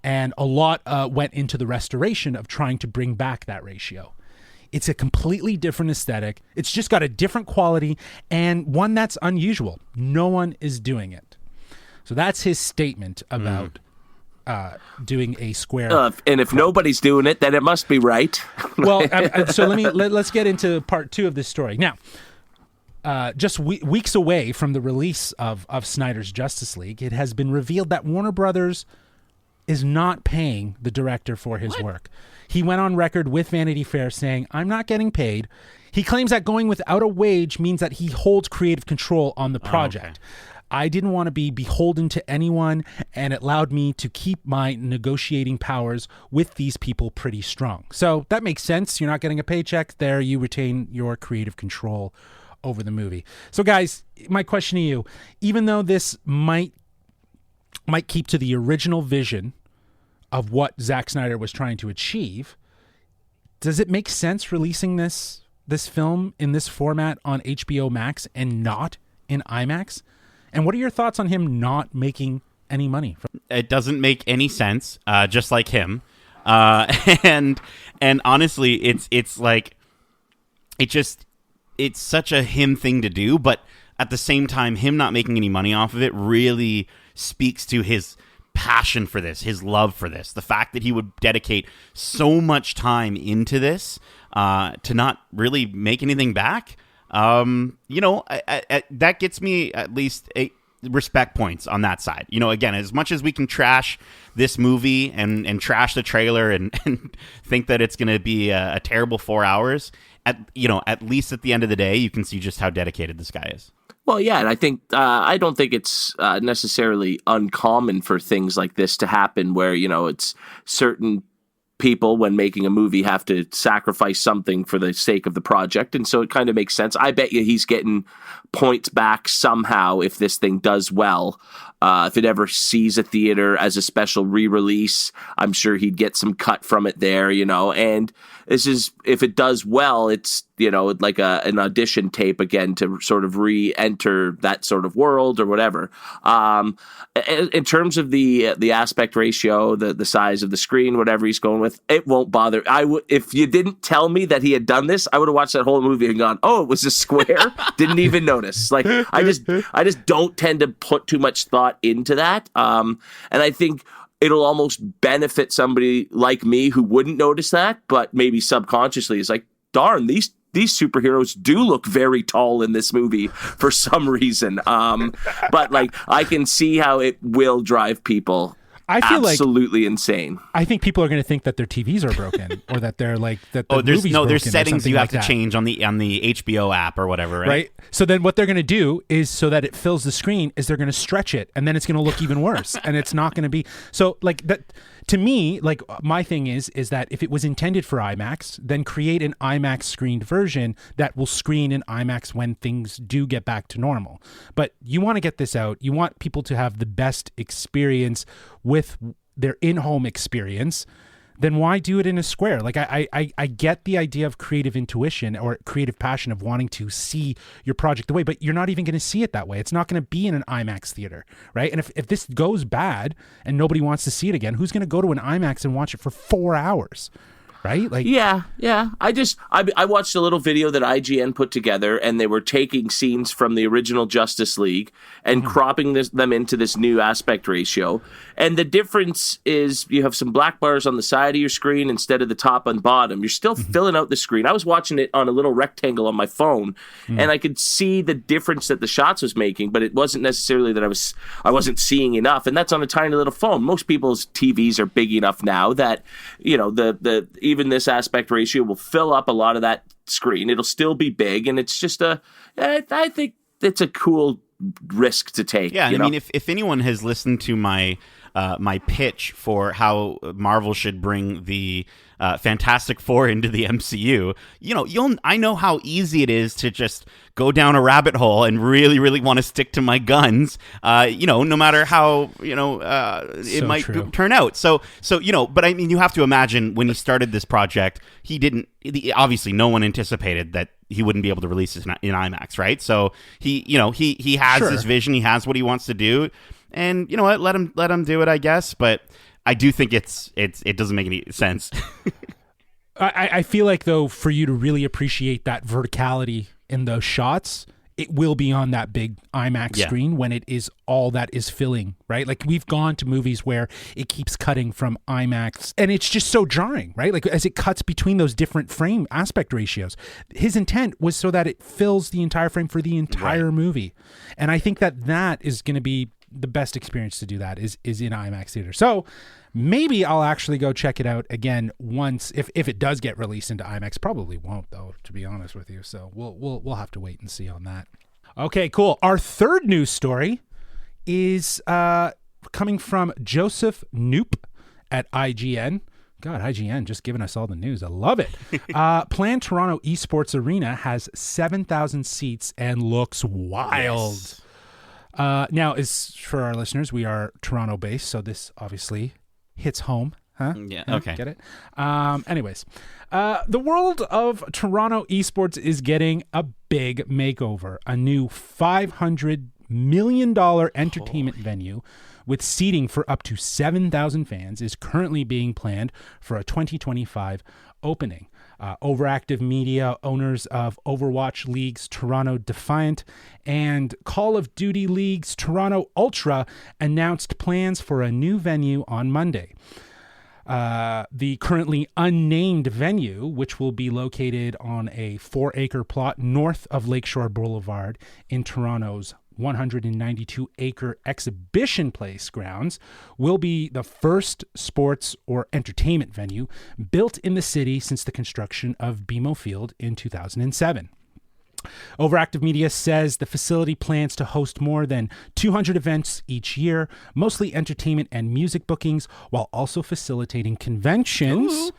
And a lot went into the restoration of trying to bring back that ratio. It's a completely different aesthetic. It's just got a different quality and one that's unusual. No one is doing it." So that's his statement about doing a square. And if nobody's doing it, then it must be right. Well, so let's get into part two of this story. Now, just weeks away from the release of Snyder's Justice League, it has been revealed that Warner Brothers is not paying the director for his work. He went on record with Vanity Fair saying, "I'm not getting paid." He claims that going without a wage means that he holds creative control on the project. "I didn't want to be beholden to anyone, and it allowed me to keep my negotiating powers with these people pretty strong." So that makes sense. You're not getting a paycheck there. You retain your creative control over the movie. So guys, my question to you, even though this might keep to the original vision of what Zack Snyder was trying to achieve, does it make sense releasing this film in this format on HBO Max and not in IMAX? And what are your thoughts on him not making any money? It doesn't make any sense, just like him. And honestly, it's like, it's such a him thing to do, but at the same time, him not making any money off of it really speaks to his passion for this, his love for this. The fact that he would dedicate so much time into this to not really make anything back, that gets me at least respect points on that side. Again, as much as we can trash this movie and trash the trailer and think that it's going to be a terrible 4 hours, at least at the end of the day, you can see just how dedicated this guy is. Well, yeah, and I think I don't think it's necessarily uncommon for things like this to happen, where it's certain people when making a movie have to sacrifice something for the sake of the project. And so it kind of makes sense. I bet you he's getting points back somehow if this thing does well. If it ever sees a theater as a special re-release, I'm sure he'd get some cut from it there, and this is, if it does well, it's, like an audition tape again to sort of re-enter that sort of world or whatever. In terms of the aspect ratio, the size of the screen, whatever he's going with, it won't bother. If you didn't tell me that he had done this, I would have watched that whole movie and gone, oh, it was a square. Didn't even notice. Like, I just don't tend to put too much thought into that. And I think it'll almost benefit somebody like me who wouldn't notice that, but maybe subconsciously is like, darn, these superheroes do look very tall in this movie for some reason. But like, I can see how it will drive people I feel absolutely insane. I think people are going to think that their TVs are broken or that they're like that. There's settings you have to that. change on the HBO app or whatever, right? So then what they're going to do is, so that it fills the screen, is they're going to stretch it, and then it's going to look even worse, and it's not going to be so like that. To me, like, my thing is that if it was intended for IMAX, then create an IMAX screened version that will screen in IMAX when things do get back to normal. But you want to get this out. You want people to have the best experience with their in-home experience. Then why do it in a square? Like, I get the idea of creative intuition or creative passion of wanting to see your project the way, but you're not even going to see it that way. It's not going to be in an IMAX theater, right? And if this goes bad and nobody wants to see it again, who's going to go to an IMAX and watch it for 4 hours? Right? Like, yeah. I watched a little video that IGN put together, and they were taking scenes from the original Justice League and cropping them into this new aspect ratio. And the difference is you have some black bars on the side of your screen instead of the top and bottom. You're still filling out the screen. I was watching it on a little rectangle on my phone, and I could see the difference that the shots was making, but it wasn't necessarily that I wasn't seeing enough. And that's on a tiny little phone. Most people's TVs are big enough now that, even this aspect ratio will fill up a lot of that screen. It'll still be big, and it's just I think it's a cool risk to take. Yeah, I mean, if anyone has listened to my pitch for how Marvel should bring the Fantastic Four into the MCU, I know how easy it is to just go down a rabbit hole and really, really want to stick to my guns, no matter how, it might turn out. So, but I mean, you have to imagine when he started this project, obviously no one anticipated that he wouldn't be able to release this in IMAX, right? So he has this vision, he has what he wants to do, and you know what, let him do it, I guess. But I do think it doesn't make any sense. I feel like, though, for you to really appreciate that verticality in those shots, it will be on that big IMAX screen when it is all that is filling, right? Like, we've gone to movies where it keeps cutting from IMAX, and it's just so jarring, right? Like, as it cuts between those different frame aspect ratios. His intent was so that it fills the entire frame for the entire movie. And I think that is going to be the best experience to do that is in IMAX theater. So maybe I'll actually go check it out again once, if it does get released into IMAX. Probably won't, though, to be honest with you. So we'll have to wait and see on that. Okay, cool. Our third news story is coming from Joseph Knoop at IGN. God, IGN just giving us all the news. I love it. Planned Toronto Esports Arena has 7,000 seats and looks wild. Yes. Now, as for our listeners, we are Toronto-based, so this obviously hits home. Huh? Yeah, okay. Get it? Anyways, the world of Toronto esports is getting a big makeover. A new $500 million entertainment venue with seating for up to 7,000 fans is currently being planned for a 2025 opening. Overactive Media, owners of Overwatch League's Toronto Defiant and Call of Duty League's Toronto Ultra, announced plans for a new venue on Monday. The currently unnamed venue, which will be located on a 4-acre plot north of Lakeshore Boulevard in Toronto's 192-acre Exhibition Place grounds, will be the first sports or entertainment venue built in the city since the construction of BMO Field in 2007. Overactive Media says the facility plans to host more than 200 events each year, mostly entertainment and music bookings, while also facilitating conventions,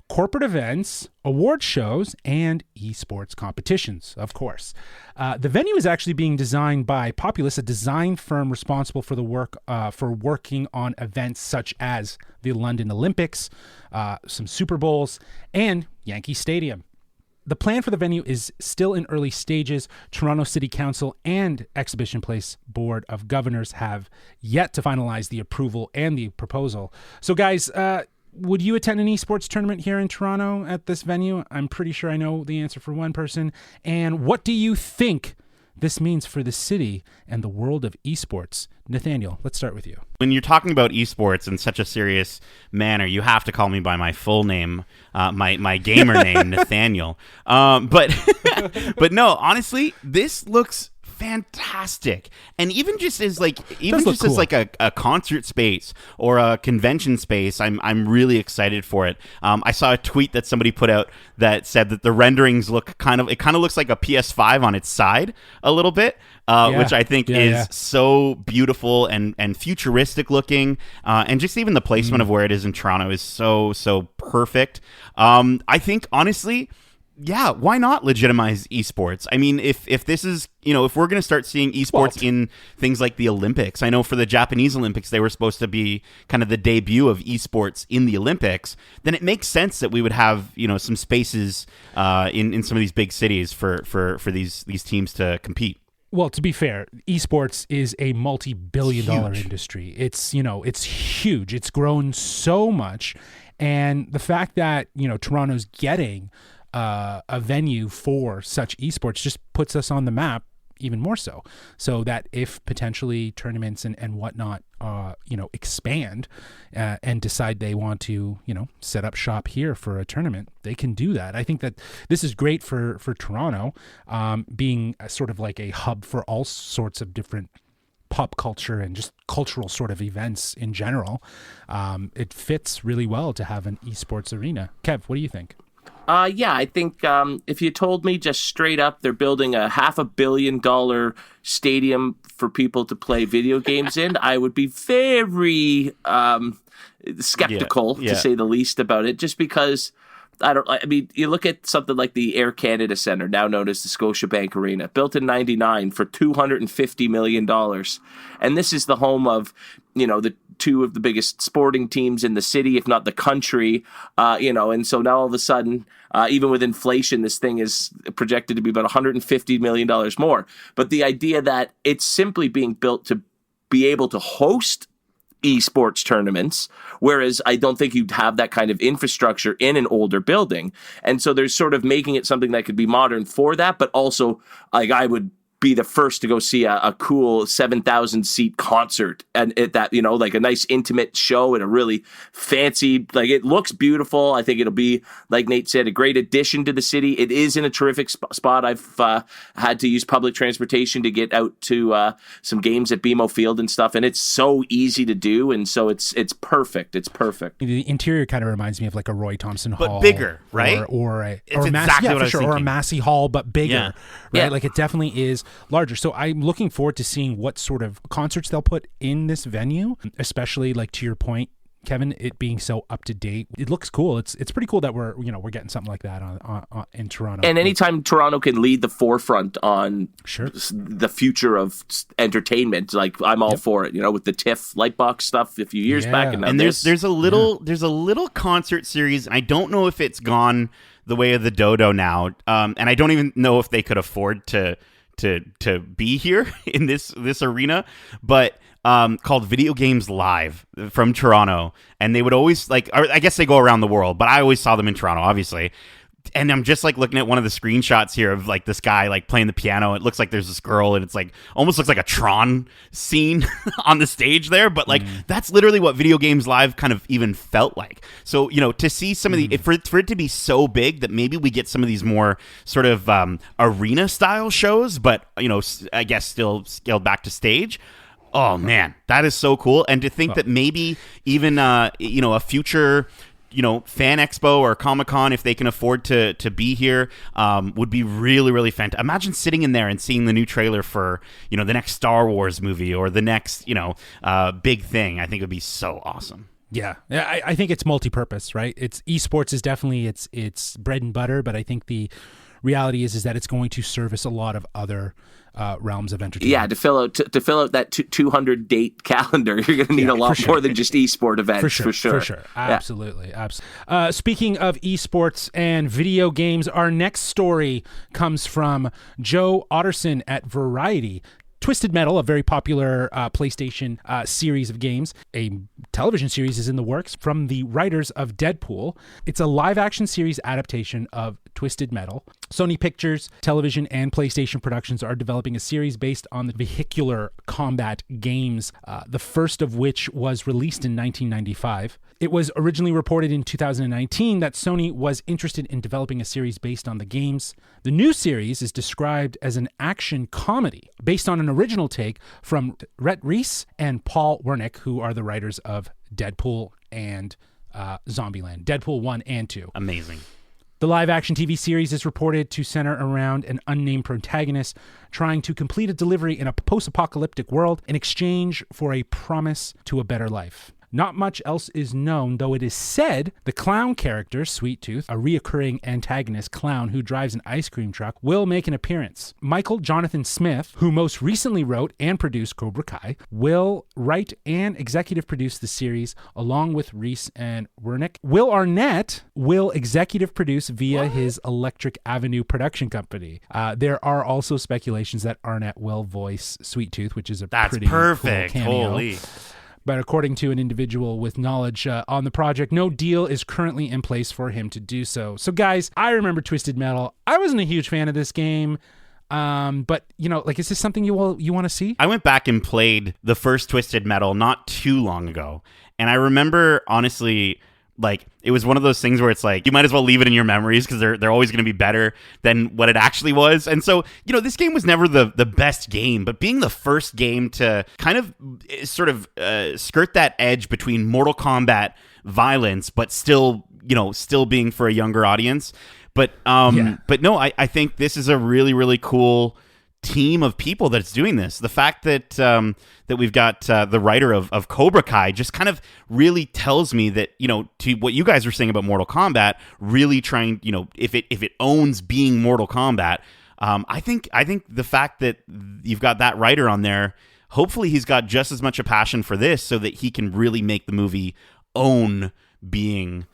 corporate events, award shows, and esports competitions, of course. The venue is actually being designed by Populous, a design firm responsible for the work for working on events such as the London Olympics, some Super Bowls, and Yankee Stadium. The plan for the venue is still in early stages. Toronto City Council and Exhibition Place Board of Governors have yet to finalize the approval and the proposal. So, guys, would you attend an esports tournament here in Toronto at this venue? I'm pretty sure I know the answer for one person. And what do you think this means for the city and the world of esports? Nathaniel, let's start with you. When you're talking about esports in such a serious manner, you have to call me by my full name, my gamer name, Nathaniel. But no, honestly, this looks fantastic. And even just as a concert space or a convention space, I'm really excited for it. I saw a tweet that somebody put out that said that the renderings look kind of looks like a PS5 on its side a little bit. Which I think is so beautiful and futuristic looking, and just even the placement of where it is in Toronto is so perfect. I think honestly, why not legitimize esports? I mean, if this is, if we're going to start seeing esports in things like the Olympics, I know for the Japanese Olympics, they were supposed to be kind of the debut of esports in the Olympics, then it makes sense that we would have, some spaces in some of these big cities for these teams to compete. Well, to be fair, esports is a multi-billion-dollar industry. It's huge. It's grown so much. And the fact that, Toronto's getting a venue for such esports just puts us on the map even more so that if potentially tournaments and whatnot expand and decide they want to set up shop here for a tournament, they can do that. I think that this is great for Toronto, being a sort of like a hub for all sorts of different pop culture and just cultural sort of events in general. It fits really well to have an esports arena. Kev, what do you think? I think if you told me just straight up they're building a $500 million stadium for people to play video games in, I would be very skeptical, to say the least, about it, just because you look at something like the Air Canada Centre, now known as the Scotiabank Arena, built in 99 for $250 million. And this is the home of, the two of the biggest sporting teams in the city, if not the country, and so now all of a sudden, even with inflation, this thing is projected to be about $150 million more. But the idea that it's simply being built to be able to host esports tournaments, whereas I don't think you'd have that kind of infrastructure in an older building. And so there's sort of making it something that could be modern for that, but also I would be the first to go see a cool 7,000 seat concert and at that, like a nice intimate show and a really fancy, it looks beautiful. I think it'll be, like Nate said, a great addition to the city. It is in a terrific spot. I've had to use public transportation to get out to some games at BMO Field and stuff, and it's so easy to do, and so it's perfect. It's perfect. The interior kind of reminds me of like a Roy Thompson Hall, but bigger, right? Or a Massey Hall, but bigger, right? Yeah. Like it definitely is larger. So I'm looking forward to seeing what sort of concerts they'll put in this venue, especially like to your point, Kevin, it being so up to date. It looks cool. It's pretty cool that we're getting something like that on in Toronto. And anytime Toronto can lead the forefront on the future of entertainment, like I'm all for it. With the TIFF Lightbox stuff a few years back, and there's a little concert series. I don't know if it's gone the way of the dodo now, and I don't even know if they could afford to be here in this arena, but called Video Games Live from Toronto, and they would always I guess they go around the world, but I always saw them in Toronto, obviously. And I'm just looking at one of the screenshots here of this guy playing the piano. It looks like there's this girl, and it's almost looks like a Tron scene on the stage there. But that's literally what Video Games Live kind of even felt like. So to see some of the for it to be so big that maybe we get some of these more sort of arena style shows, but I guess still scaled back to stage. Oh man, that is so cool. And to think that maybe even a future Fan Expo or Comic-Con, if they can afford to be here, would be really, really fantastic. Imagine sitting in there and seeing the new trailer for, the next Star Wars movie or the next, big thing. I think it would be so awesome. Yeah, I think it's multi-purpose, right? It's esports is definitely it's bread and butter, but I think the reality is that it's going to service a lot of other realms of entertainment. Yeah, to fill out that 200 date calendar, you're going to need a lot more than just esport events. For sure. Absolutely. Speaking of esports and video games, our next story comes from Joe Otterson at Variety. Twisted Metal, a very popular PlayStation series of games. A television series is in the works from the writers of Deadpool. It's a live-action series adaptation of Twisted Metal. Sony Pictures, Television, and PlayStation Productions are developing a series based on the vehicular combat games, the first of which was released in 1995. It was originally reported in 2019 that Sony was interested in developing a series based on the games. The new series is described as an action comedy based on an original take from Rhett Reese and Paul Wernick, who are the writers of Deadpool and Zombieland. Deadpool 1 and 2. Amazing. The live-action TV series is reported to center around an unnamed protagonist trying to complete a delivery in a post-apocalyptic world in exchange for a promise to a better life. Not much else is known, though it is said the clown character, Sweet Tooth, a reoccurring antagonist clown who drives an ice cream truck, will make an appearance. Michael Jonathan Smith, who most recently wrote and produced Cobra Kai, will write and executive produce the series along with Reese and Wernick. Will Arnett will executive produce via his Electric Avenue production company. There are also speculations that Arnett will voice Sweet Tooth, which is a pretty perfect. Cool cameo. Holy. But according to an individual with knowledge on the project, no deal is currently in place for him to do so. So, guys, I remember Twisted Metal. I wasn't a huge fan of this game. But, is this something you want to see? I went back and played the first Twisted Metal not too long ago. And I remember, honestly, it was one of those things where it's you might as well leave it in your memories because they're always going to be better than what it actually was. And so, this game was never the best game, but being the first game to kind of sort of skirt that edge between Mortal Kombat violence, but still being for a younger audience. But no, I think this is a really, really cool team of people that's doing this. The fact that we've got the writer of Cobra Kai just kind of really tells me that, to what you guys were saying about Mortal Kombat, really trying, if it owns being Mortal Kombat, I think the fact that you've got that writer on there, hopefully he's got just as much a passion for this so that he can really make the movie own being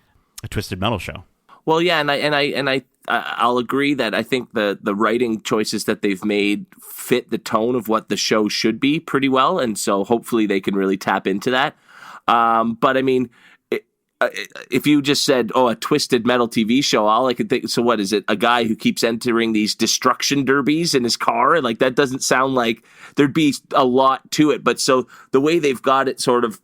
a Twisted Metal show. Well, yeah, and I'll agree that I think the writing choices that they've made fit the tone of what the show should be pretty well, and so hopefully they can really tap into that. But I mean, if you just said, a Twisted Metal TV show, all I could think, so what is it? A guy who keeps entering these destruction derbies in his car? And that doesn't sound like there'd be a lot to it. But so the way they've got it sort of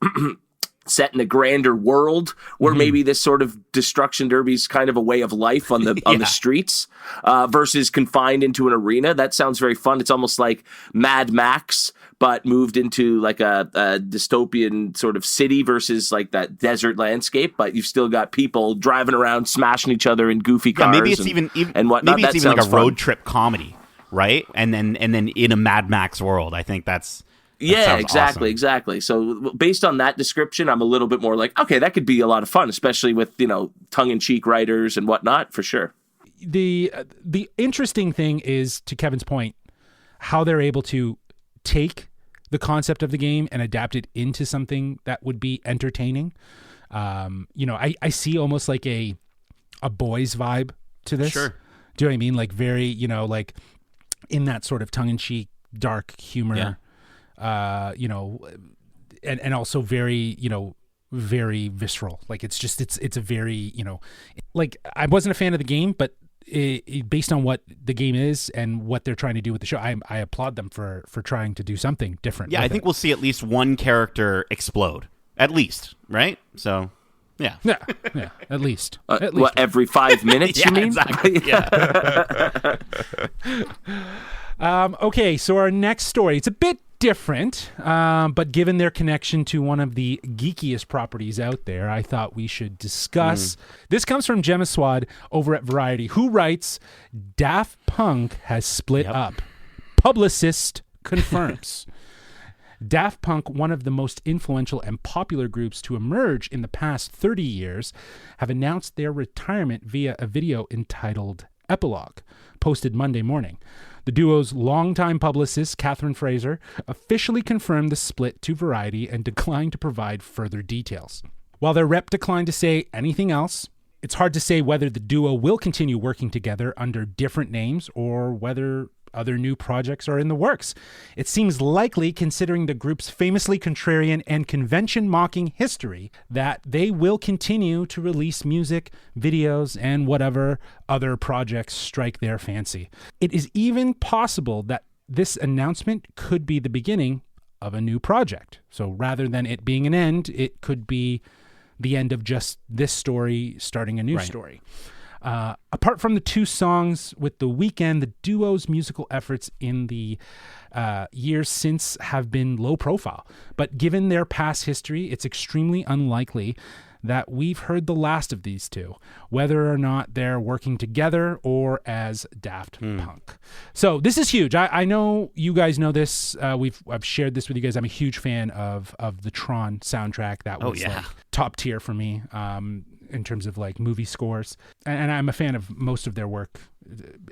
set in a grander world where maybe this sort of destruction derby is kind of a way of life on the on the streets versus confined into an arena. That sounds very fun. It's almost like Mad Max, but moved into a dystopian sort of city versus that desert landscape. But you've still got people driving around, smashing each other in goofy cars. Maybe it's even whatnot. Maybe it's even like a road trip comedy, right? And then in a Mad Max world, I think that's. Yeah, exactly. So based on that description, I'm a little bit more okay, that could be a lot of fun, especially with, tongue-in-cheek writers and whatnot, for sure. The interesting thing is, to Kevin's point, how they're able to take the concept of the game and adapt it into something that would be entertaining. I see almost like a boys vibe to this. Sure. Do you know what I mean? Very, in that sort of tongue-in-cheek, dark humor. Yeah. And also very, very visceral. It's a very, I wasn't a fan of the game, but based on what the game is and what they're trying to do with the show, I applaud them for trying to do something different. Yeah, I think we'll see at least one character explode, at least, right? So, yeah, at least. Every 5 minutes? Yeah, you mean? Exactly. Yeah. Okay, so our next story, it's a bit different, but given their connection to one of the geekiest properties out there, I thought we should discuss. This comes from Gemma Swad over at Variety, who writes, Daft Punk has split up. Publicist confirms. Daft Punk, one of the most influential and popular groups to emerge in the past 30 years, have announced their retirement via a video entitled Epilogue, posted Monday morning. The duo's longtime publicist, Catherine Fraser, officially confirmed the split to Variety and declined to provide further details. While their rep declined to say anything else, it's hard to say whether the duo will continue working together under different names or whether other new projects are in the works. It seems likely, considering the group's famously contrarian and convention-mocking history, that they will continue to release music, videos, and whatever other projects strike their fancy. It is even possible that this announcement could be the beginning of a new project. So rather than it being an end, it could be the end of just this story starting a new story. Apart from the 2 songs with The Weeknd, the duo's musical efforts in the years since have been low profile. But given their past history, it's extremely unlikely that we've heard the last of these two, whether or not they're working together or as Daft Punk. So this is huge. I know you guys know this. I've shared this with you guys. I'm a huge fan of the Tron soundtrack. That was like top tier for me. In terms of like movie scores, and I'm a fan of most of their work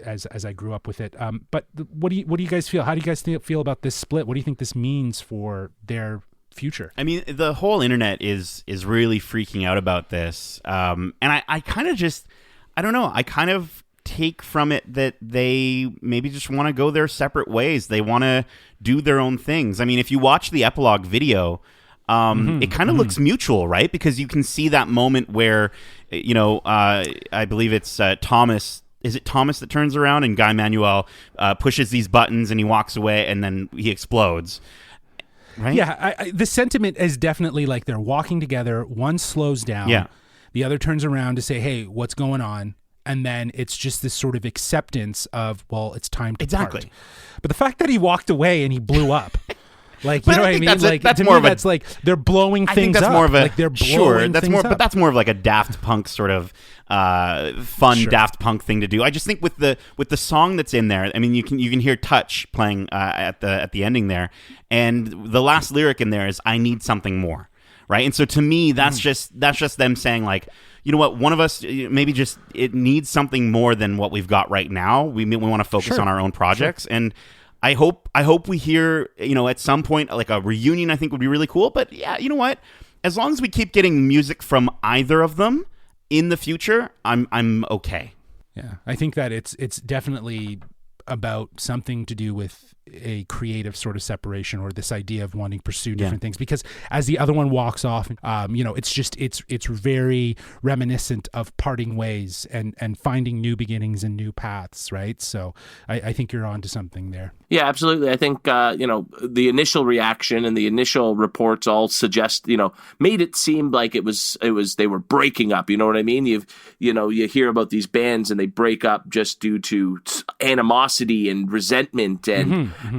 as I grew up with it. But what do you guys feel? How do you guys feel about this split? What do you think this means for their future? I mean, the whole internet is really freaking out about this, and I kind of just, I don't know, I kind of take from it that they maybe just want to go their separate ways. They want to do their own things. I mean, if you watch the epilogue video, it kind of looks mutual, right? Because you can see that moment where, I believe it's Thomas. Is it Thomas that turns around and Guy Manuel pushes these buttons and he walks away and then he explodes? Right? Yeah, the sentiment is definitely like they're walking together. One slows down. The other turns around to say, hey, what's going on? And then it's just this sort of acceptance of, well, it's time to part. But the fact that he walked away and he blew up. Like, you know what I mean? Like, that's more of that's like they're blowing things up. I think that's more of a like they're blowing that's things more, up. But that's more of like a Daft Punk sort of fun Daft Punk thing to do. I just think with the song that's in there, I mean, you can hear Touch playing at the ending there, and the last lyric in there is "I need something more," right? And so to me, that's just them saying like, you know what, one of us maybe just it needs something more than what we've got right now. We want to focus on our own projects and. I hope we hear, at some point, like a reunion, I think would be really cool. But yeah, you know what? As long as we keep getting music from either of them in the future, I'm okay. Yeah, I think that it's definitely about something to do with a creative sort of separation or this idea of wanting to pursue different things, because as the other one walks off, it's very reminiscent of parting ways and finding new beginnings and new paths, right? So I think you're onto something there. Yeah, absolutely. I think, the initial reaction and the initial reports all suggest, made it seem like it was they were breaking up. You know what I mean? You hear about these bands and they break up just due to animosity and resentment.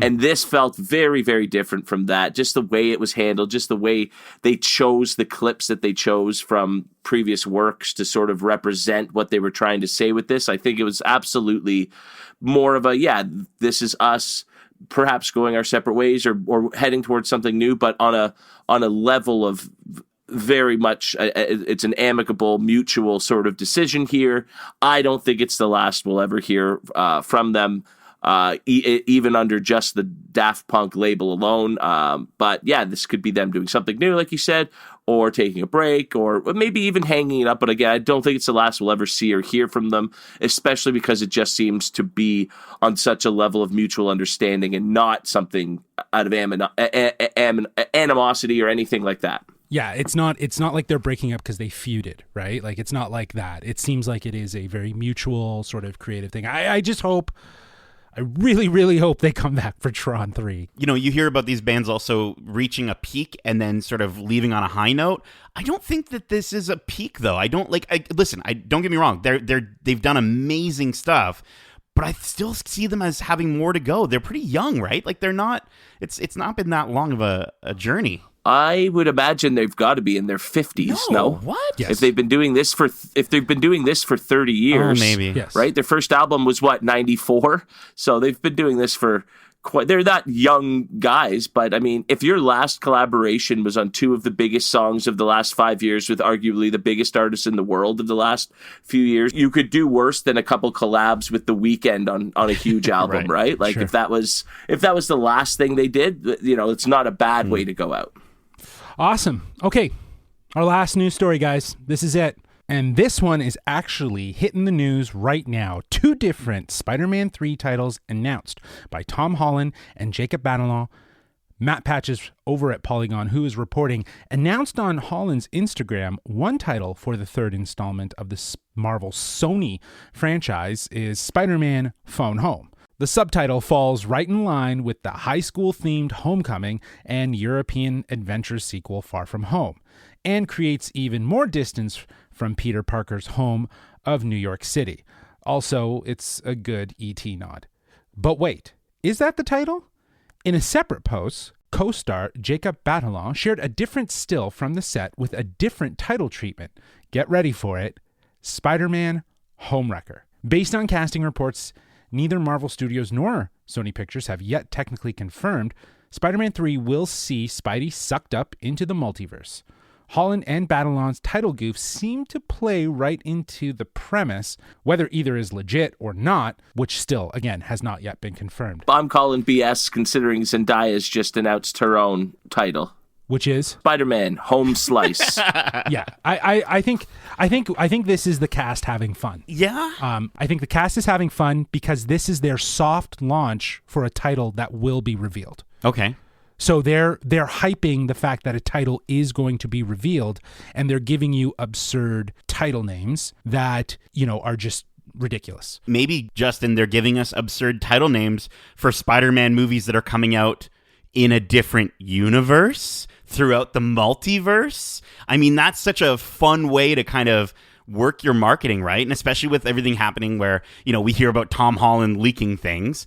And this felt very, very different from that. Just the way it was handled, just the way they chose the clips that they chose from previous works to sort of represent what they were trying to say with this. I think it was absolutely more of a, this is us perhaps going our separate ways or heading towards something new, but on a level of very much, it's an amicable, mutual sort of decision here. I don't think it's the last we'll ever hear from them, even under just the Daft Punk label alone. But yeah, this could be them doing something new, like you said, or taking a break, or maybe even hanging it up. But again, I don't think it's the last we'll ever see or hear from them, especially because it just seems to be on such a level of mutual understanding and not something out of animosity or anything like that. Yeah, it's not like they're breaking up because they feuded, right? Like, it's not like that. It seems like it is a very mutual sort of creative thing. I just hope, I really, really hope they come back for Tron 3. You hear about these bands also reaching a peak and then sort of leaving on a high note. I don't think that this is a peak, though. Don't get me wrong. They've done amazing stuff, but I still see them as having more to go. They're pretty young, right? Like they're not. It's not been that long of a journey. I would imagine they've got to be in their 50s. No, what? Yes. If they've been doing this for 30 years, maybe. Yes. Right. Their first album was 94, so they've been doing this for quite. They're not young guys, but I mean, if your last collaboration was on two of the biggest songs of the last 5 years with arguably the biggest artists in the world of the last few years, you could do worse than a couple collabs with The Weeknd on a huge album, right? Like sure. if that was the last thing they did, it's not a bad way to go out. Awesome. Okay, our last news story, guys. This is it. And this one is actually hitting the news right now. 2 different Spider-Man 3 titles announced by Tom Holland and Jacob Batalon. Matt Patches over at Polygon, who is reporting, announced on Holland's Instagram one title for the 3rd installment of the Marvel Sony franchise is Spider-Man Phone Home. The subtitle falls right in line with the high school-themed Homecoming and European adventure sequel Far From Home, and creates even more distance from Peter Parker's home of New York City. Also, it's a good E.T. nod. But wait, is that the title? In a separate post, co-star Jacob Batalon shared a different still from the set with a different title treatment. Get ready for it. Spider-Man Homewrecker. Based on casting reports, neither Marvel Studios nor Sony Pictures have yet technically confirmed Spider-Man 3 will see Spidey sucked up into the multiverse. Holland and Batalon's title goof seem to play right into the premise, whether either is legit or not, which still, again, has not yet been confirmed. I'm calling BS considering Zendaya's just announced her own title. Which is? Spider-Man Home Slice. Yeah, I think this is the cast having fun. Yeah. I think the cast is having fun because this is their soft launch for a title that will be revealed. Okay. So they're hyping the fact that a title is going to be revealed, and they're giving you absurd title names that, are just ridiculous. Maybe, Justin, they're giving us absurd title names for Spider-Man movies that are coming out in a different universe throughout the multiverse. I mean, that's such a fun way to kind of work your marketing, right? And especially with everything happening where, we hear about Tom Holland leaking things,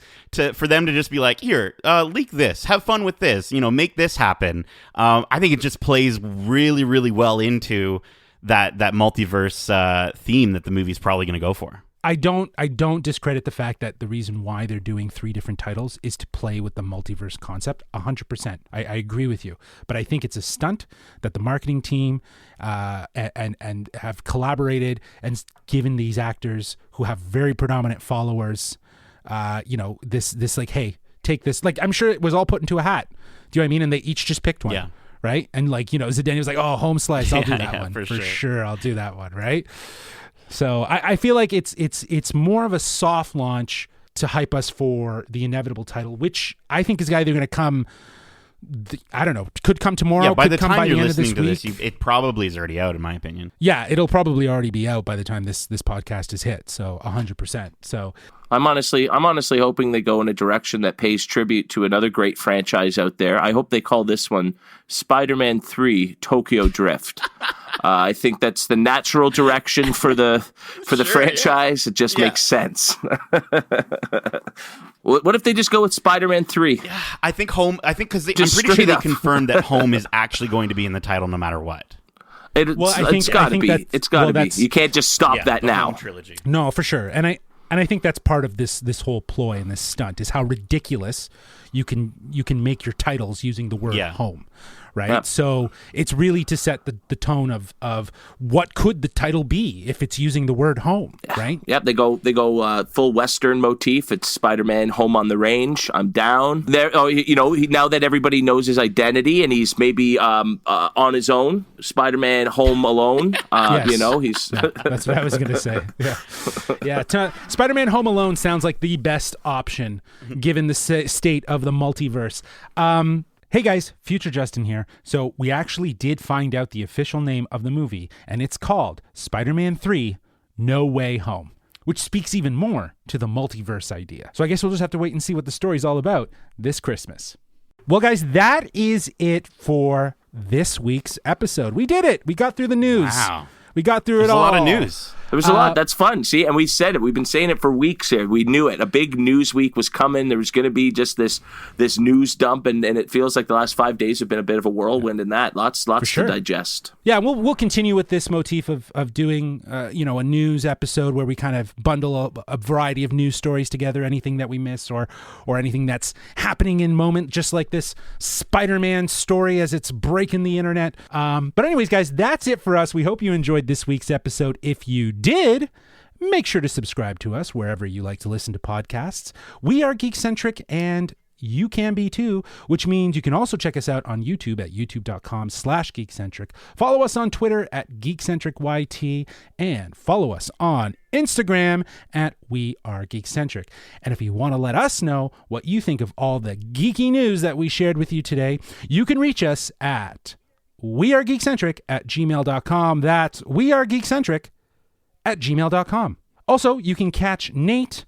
for them to just be like, here, leak this, have fun with this, make this happen. I think it just plays really, really well into that multiverse theme that the movie's probably going to go for. I don't discredit the fact that the reason why they're doing 3 different titles is to play with the multiverse concept 100%. I agree with you, but I think it's a stunt that the marketing team and have collaborated and given these actors who have very predominant followers, this like, hey, take this. Like, I'm sure it was all put into a hat. Do you know what I mean? And they each just picked one. Yeah. Right. And Zidane was like, oh, Home Slice, I'll do that one for sure. I'll do that one. Right. So I feel like it's more of a soft launch to hype us for the inevitable title, which I think is either going to come, I don't know, could come tomorrow. Yeah, by could the come time by you're the end of listening this to week. this, it probably is already out, in my opinion. Yeah, it'll probably already be out by the time this podcast is hit. So 100%. So I'm honestly hoping they go in a direction that pays tribute to another great franchise out there. I hope they call this one Spider-Man 3 Tokyo Drift. I think that's the natural direction for the franchise. Yeah. It just makes sense. What if they just go with Spider-Man 3? Yeah, I think because I'm pretty sure they confirmed that Home is actually going to be in the title no matter what. It's got to be. It's got to be. You can't just stop that now. Trilogy. No, for sure. And I think that's part of this whole ploy and this stunt is how ridiculous you can make your titles using the word home. Right. Yeah. So it's really to set the tone of what could the title be if it's using the word home. Right. Yep. They go full Western motif. It's Spider-Man Home on the Range. I'm down there. Oh, now that everybody knows his identity and he's maybe on his own, Spider-Man Home Alone. Yes. He's that's what I was going to say. Yeah. Spider-Man Home Alone sounds like the best option given the state of the multiverse. Hey guys, Future Justin here. So we actually did find out the official name of the movie, and it's called Spider-Man 3 No Way Home, which speaks even more to the multiverse idea. So I guess we'll just have to wait and see what the story's all about this Christmas. Well guys, that is it for this week's episode. We did it. We got through the news. Wow. We got through There's it all. a lot of news. There was a lot. That's fun. See, and we said it. We've been saying it for weeks here. We knew it. A big news week was coming. There was going to be just this news dump, and it feels like the last 5 days have been a bit of a whirlwind in that. Lots to digest. Yeah, we'll continue with this motif of doing a news episode where we kind of bundle a variety of news stories together, anything that we miss or anything that's happening in moment, just like this Spider-Man story as it's breaking the internet. But anyways, guys, that's it for us. We hope you enjoyed this week's episode. If you did, make sure to subscribe to us wherever you like to listen to podcasts. We are Geekcentric, and you can be too, which means you can also check us out on YouTube at youtube.com/Geekcentric. Follow us on Twitter at GeekcentricYT, and follow us on Instagram at We Are Geekcentric. And if you want to let us know what you think of all the geeky news that we shared with you today, you can reach us at wearegeekcentric@gmail.com. That's wearegeekcentric@gmail.com. Also, you can catch Nate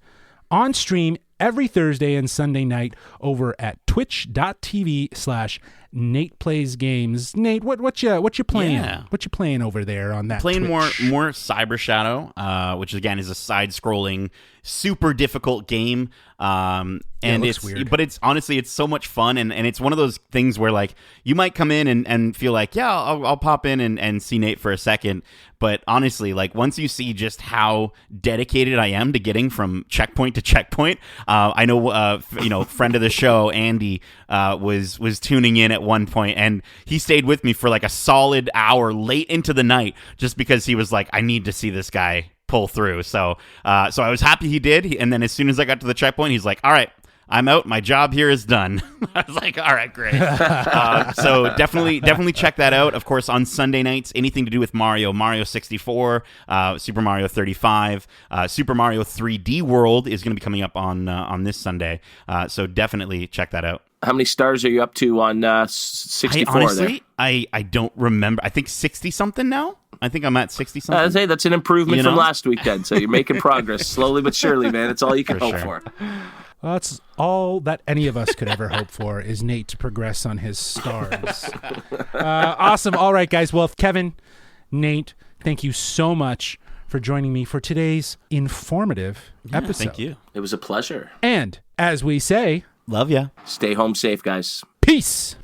on stream every Thursday and Sunday night over at twitch.tv/Nate Plays Games. Nate, what you playing? Yeah. What you playing over there on that Playing Twitch? more Cyber Shadow, which again is a side-scrolling, super difficult game. And it looks it's weird. But it's honestly it's so much fun, and it's one of those things where like you might come in and feel like, yeah, I'll pop in and see Nate for a second. But honestly, like once you see just how dedicated I am to getting from checkpoint to checkpoint, I know friend of the show Andy was tuning in at one point, and he stayed with me for like a solid hour late into the night just because he was like, I need to see this guy pull through. So I was happy he did. And then as soon as I got to the checkpoint, he's like, all right, I'm out. My job here is done. I was like, all right, great. So definitely check that out. Of course, on Sunday nights, anything to do with Mario 64, Super Mario 35, Super Mario 3D World is going to be coming up on this Sunday. So definitely check that out. How many stars are you up to on 64 there? I don't remember. I think 60-something now. I think I'm at 60-something. I'd say that's an improvement from last week, then. So you're making progress slowly but surely, man. It's all you can hope for. Well, that's all that any of us could ever hope for is Nate to progress on his stars. Awesome. All right, guys. Well, Kevin, Nate, thank you so much for joining me for today's informative episode. Thank you. It was a pleasure. And as we say, Love ya. Stay home safe, guys. peace.